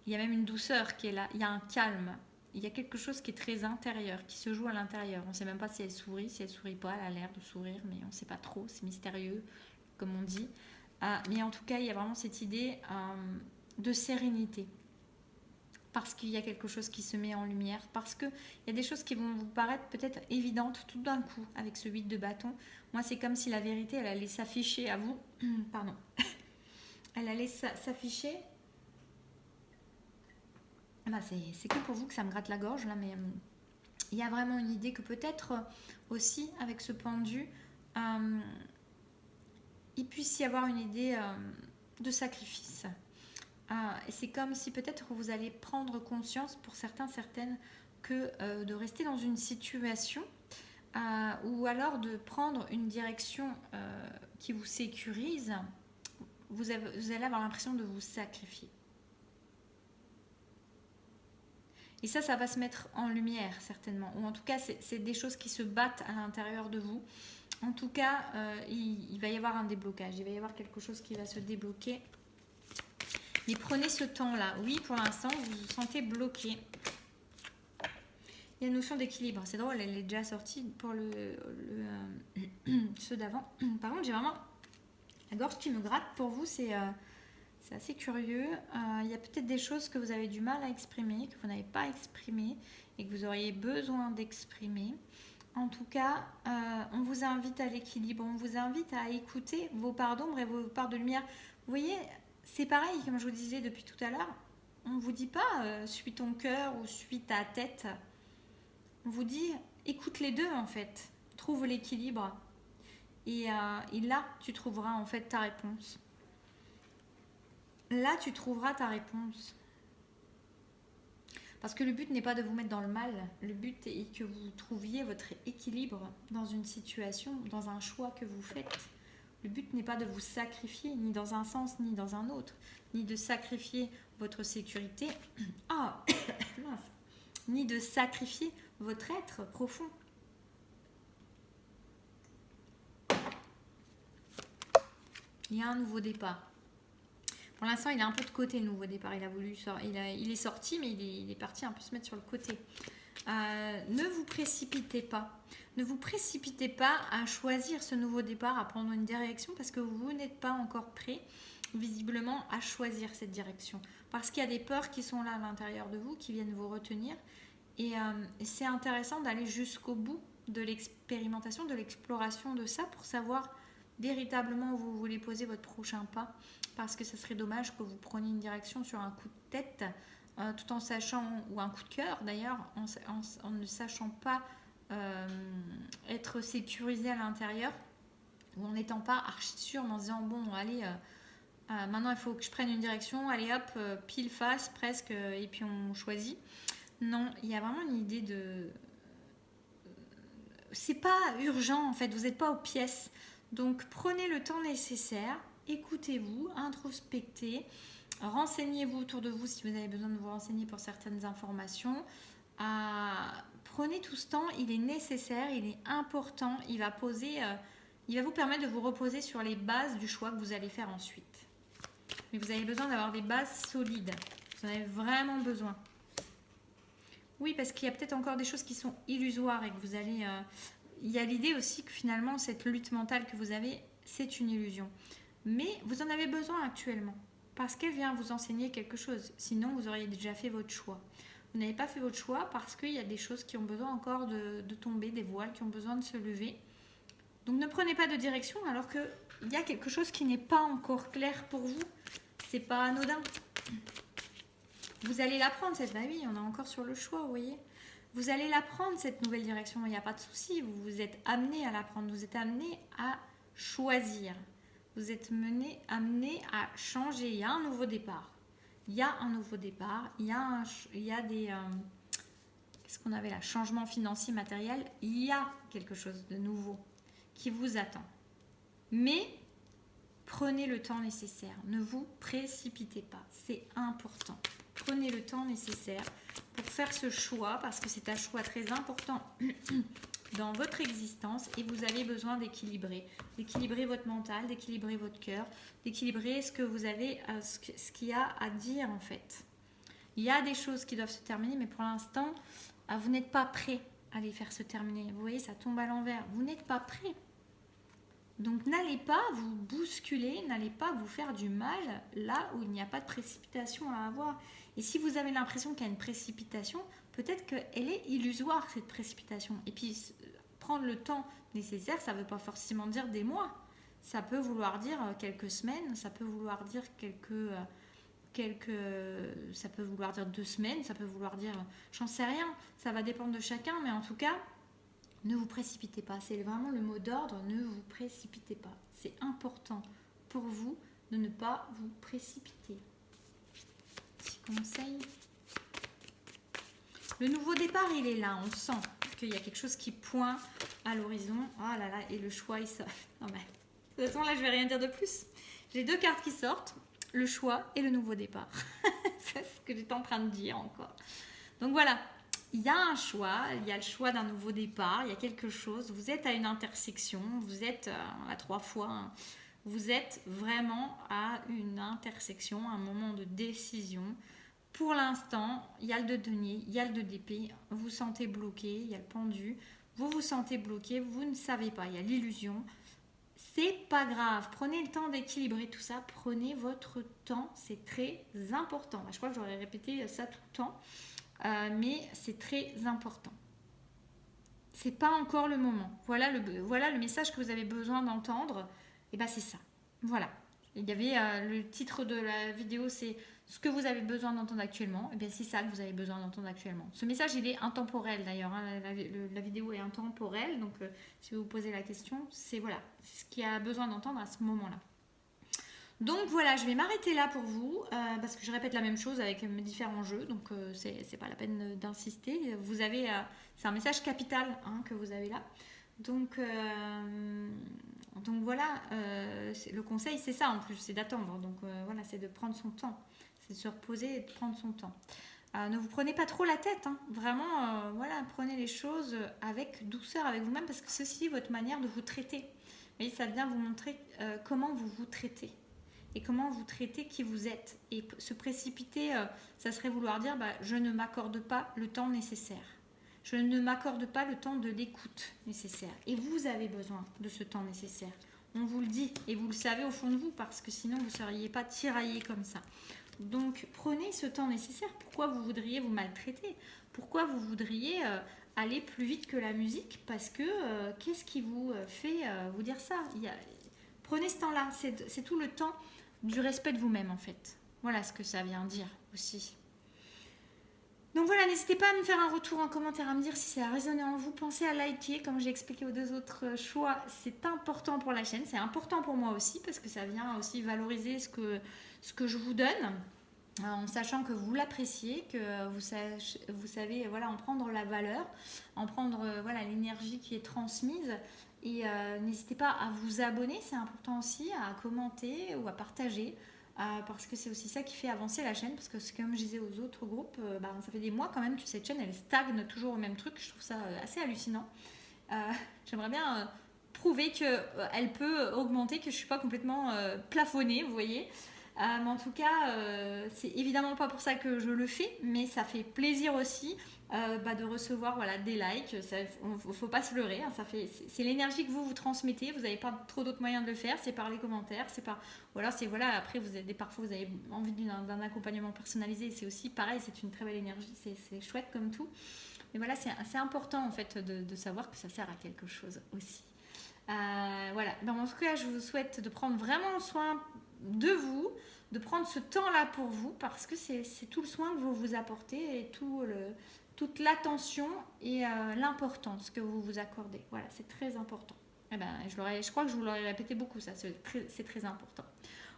il y a même une douceur qui est là, il y a un calme, il y a quelque chose qui est très intérieur, qui se joue à l'intérieur. On ne sait même pas si elle sourit, si elle ne sourit pas, elle a l'air de sourire, mais on ne sait pas trop, c'est mystérieux, comme on dit. Mais en tout cas, il y a vraiment cette idée de sérénité. Parce qu'il y a quelque chose qui se met en lumière, parce qu'il y a des choses qui vont vous paraître peut-être évidentes tout d'un coup avec ce 8 de bâton. Moi, c'est comme si la vérité, elle allait s'afficher à vous. Pardon. Elle allait s'afficher. Bah, c'est que pour vous que ça me gratte la gorge, là, mais il y a vraiment une idée que peut-être aussi, avec ce pendu, il puisse y avoir une idée de sacrifice. Et c'est comme si peut-être vous allez prendre conscience pour certains, certaines, que de rester dans une situation ou alors de prendre une direction qui vous sécurise, vous allez avoir l'impression de vous sacrifier. Et ça va se mettre en lumière certainement, ou en tout cas c'est des choses qui se battent à l'intérieur de vous. En tout cas, il va y avoir un déblocage, il va y avoir quelque chose qui va se débloquer. Mais prenez ce temps-là. Oui, pour l'instant, vous vous sentez bloqué. Il y a une notion d'équilibre. C'est drôle, elle est déjà sortie pour ceux d'avant. Par contre, j'ai vraiment la gorge qui me gratte. Pour vous, c'est assez curieux. Il y a peut-être des choses que vous avez du mal à exprimer, que vous n'avez pas exprimées et que vous auriez besoin d'exprimer. En tout cas, on vous invite à l'équilibre. On vous invite à écouter vos parts d'ombre et vos parts de lumière. Vous voyez, c'est pareil, comme je vous disais depuis tout à l'heure, on ne vous dit pas suis ton cœur ou suis ta tête. On vous dit écoute les deux en fait, trouve l'équilibre. Et là, tu trouveras en fait ta réponse. Là, tu trouveras ta réponse. Parce que le but n'est pas de vous mettre dans le mal. Le but est que vous trouviez votre équilibre dans une situation, dans un choix que vous faites. Le but n'est pas de vous sacrifier, ni dans un sens, ni dans un autre, ni de sacrifier votre sécurité, ah, mince, ni de sacrifier votre être profond. Il y a un nouveau départ. Pour l'instant, il est un peu de côté, le nouveau départ. Il est sorti, mais il est parti un peu se mettre sur le côté. Ne vous précipitez pas. Ne vous précipitez pas à choisir ce nouveau départ, à prendre une direction, parce que vous n'êtes pas encore prêt, visiblement, à choisir cette direction. Parce qu'il y a des peurs qui sont là à l'intérieur de vous, qui viennent vous retenir. Et c'est intéressant d'aller jusqu'au bout de l'expérimentation, de l'exploration de ça, pour savoir véritablement où vous voulez poser votre prochain pas. Parce que ce serait dommage que vous preniez une direction sur un coup de tête, tout en sachant, ou un coup de cœur d'ailleurs, en ne sachant pas être sécurisé à l'intérieur, ou en n'étant pas archi sûr, mais en se disant bon allez, maintenant il faut que je prenne une direction, allez hop, pile face presque, et puis on choisit. Non, il y a vraiment une idée de... C'est pas urgent en fait, vous n'êtes pas aux pièces. Donc prenez le temps nécessaire, écoutez-vous, introspectez, renseignez-vous autour de vous si vous avez besoin de vous renseigner pour certaines informations. Prenez tout ce temps, il est nécessaire, il est important, il va vous permettre de vous reposer sur les bases du choix que vous allez faire ensuite. Mais vous avez besoin d'avoir des bases solides, vous en avez vraiment besoin. Oui, parce qu'il y a peut-être encore des choses qui sont illusoires et que vous allez... il y a l'idée aussi que finalement, cette lutte mentale que vous avez, c'est une illusion. Mais vous en avez besoin actuellement, parce qu'elle vient vous enseigner quelque chose. Sinon, vous auriez déjà fait votre choix. Vous n'avez pas fait votre choix parce qu'il y a des choses qui ont besoin encore de tomber, des voiles qui ont besoin de se lever. Donc ne prenez pas de direction alors qu'il y a quelque chose qui n'est pas encore clair pour vous. C'est pas anodin. Vous allez la prendre, cette... Bah oui, on est encore sur le choix, vous voyez. Vous allez la prendre, cette nouvelle direction, il n'y a pas de souci. Vous êtes amené à la prendre, vous êtes amené à choisir. Vous êtes amené à changer. Il y a un nouveau départ. Il y a un nouveau départ. Il y a des... qu'est-ce qu'on avait là? Changement financier, matériel. Il y a quelque chose de nouveau qui vous attend. Mais prenez le temps nécessaire. Ne vous précipitez pas. C'est important. Prenez le temps nécessaire pour faire ce choix parce que c'est un choix très important dans votre existence et vous avez besoin d'équilibrer votre mental, d'équilibrer votre cœur, d'équilibrer ce que vous avez, ce qu'il y a à dire en fait. Il y a des choses qui doivent se terminer, mais pour l'instant, vous n'êtes pas prêt à les faire se terminer. Vous voyez, ça tombe à l'envers. Vous n'êtes pas prêt. Donc n'allez pas vous bousculer, n'allez pas vous faire du mal là où il n'y a pas de précipitation à avoir. Et si vous avez l'impression qu'il y a une précipitation, peut-être qu'elle est illusoire cette précipitation. Et puis prendre le temps nécessaire, ça ne veut pas forcément dire des mois. Ça peut vouloir dire quelques semaines, ça peut vouloir dire ça peut vouloir dire 2 semaines, ça peut vouloir dire, j'en sais rien, ça va dépendre de chacun, mais en tout cas, ne vous précipitez pas, c'est vraiment le mot d'ordre, ne vous précipitez pas. C'est important pour vous de ne pas vous précipiter. Petit conseil. Le nouveau départ, il est là, on sent qu'il y a quelque chose qui pointe à l'horizon. Oh là là, et le choix, il sort. Non mais, de toute façon, là, je vais rien dire de plus. J'ai 2 cartes qui sortent, le choix et le nouveau départ. C'est ce que j'étais en train de dire encore. Donc voilà. Il y a un choix, il y a le choix d'un nouveau départ, il y a quelque chose, vous êtes à une intersection, vous êtes à 3 fois, vous êtes vraiment à une intersection, un moment de décision. Pour l'instant, il y a le 2 de denier, il y a le 2 d'épée, vous vous sentez bloqué, il y a le pendu, vous vous sentez bloqué, vous ne savez pas, il y a l'illusion. C'est pas grave, prenez le temps d'équilibrer tout ça, prenez votre temps, c'est très important. Je crois que j'aurais répété ça tout le temps. Mais c'est très important. C'est pas encore le moment. Voilà le message que vous avez besoin d'entendre. Et bien c'est ça. Voilà. Il y avait le titre de la vidéo, c'est ce que vous avez besoin d'entendre actuellement. Et bien c'est ça que vous avez besoin d'entendre actuellement. Ce message il est intemporel d'ailleurs. Hein. La vidéo est intemporelle. Donc si vous vous posez la question, c'est ce qu'il y a besoin d'entendre à ce moment-là. Donc voilà, je vais m'arrêter là pour vous, parce que je répète la même chose avec mes différents jeux, donc c'est pas la peine d'insister. C'est un message capital que vous avez là. Donc voilà, le conseil c'est ça en plus, c'est d'attendre. Donc voilà, c'est de prendre son temps, c'est de se reposer et de prendre son temps. Ne vous prenez pas trop la tête, hein. Vraiment, voilà, prenez les choses avec douceur avec vous-même parce que ceci est votre manière de vous traiter. Mais ça vient vous montrer comment vous vous traitez et comment vous traitez qui vous êtes. Et se précipiter, ça serait vouloir dire je ne m'accorde pas le temps nécessaire. Je ne m'accorde pas le temps de l'écoute nécessaire. Et vous avez besoin de ce temps nécessaire. On vous le dit et vous le savez au fond de vous parce que sinon vous ne seriez pas tiraillé comme ça. Donc prenez ce temps nécessaire. Pourquoi vous voudriez vous maltraiter? Pourquoi vous voudriez aller plus vite que la musique? Parce que qu'est-ce qui vous fait vous dire ça? Prenez ce temps-là. C'est tout le temps du respect de vous-même en fait. Voilà ce que ça vient dire aussi. Donc voilà, n'hésitez pas à me faire un retour en commentaire, à me dire si ça a résonné en vous. Pensez à liker, comme j'ai expliqué aux deux autres choix, c'est important pour la chaîne, c'est important pour moi aussi, parce que ça vient aussi valoriser ce que je vous donne, en sachant que vous l'appréciez, que vous savez voilà, en prendre la valeur, en prendre voilà, l'énergie qui est transmise. Et n'hésitez pas à vous abonner, c'est important aussi, à commenter ou à partager. Parce que c'est aussi ça qui fait avancer la chaîne, parce que comme je disais aux autres groupes, ça fait des mois quand même que cette chaîne elle stagne toujours au même truc. Je trouve ça assez hallucinant. J'aimerais bien prouver qu'elle peut augmenter, que je ne suis pas complètement plafonnée, vous voyez. Mais en tout cas, c'est évidemment pas pour ça que je le fais, mais ça fait plaisir aussi de recevoir voilà, des likes. Il ne faut pas se leurrer, hein, c'est l'énergie que vous transmettez. Vous n'avez pas trop d'autres moyens de le faire, c'est par les commentaires, c'est par voilà, après parfois vous avez envie d'un accompagnement personnalisé, c'est aussi pareil, c'est une très belle énergie, c'est chouette comme tout. Mais voilà, c'est important en fait de savoir que ça sert à quelque chose aussi. Voilà, en tout cas je vous souhaite de prendre vraiment soin de vous, de prendre ce temps-là pour vous, parce que c'est tout le soin que vous vous apportez et toute l'attention et l'importance que vous vous accordez. Voilà, c'est très important. Je crois que je vous l'aurais répété beaucoup, ça, c'est très important.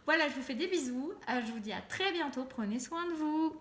Voilà, je vous fais des bisous, je vous dis à très bientôt, prenez soin de vous.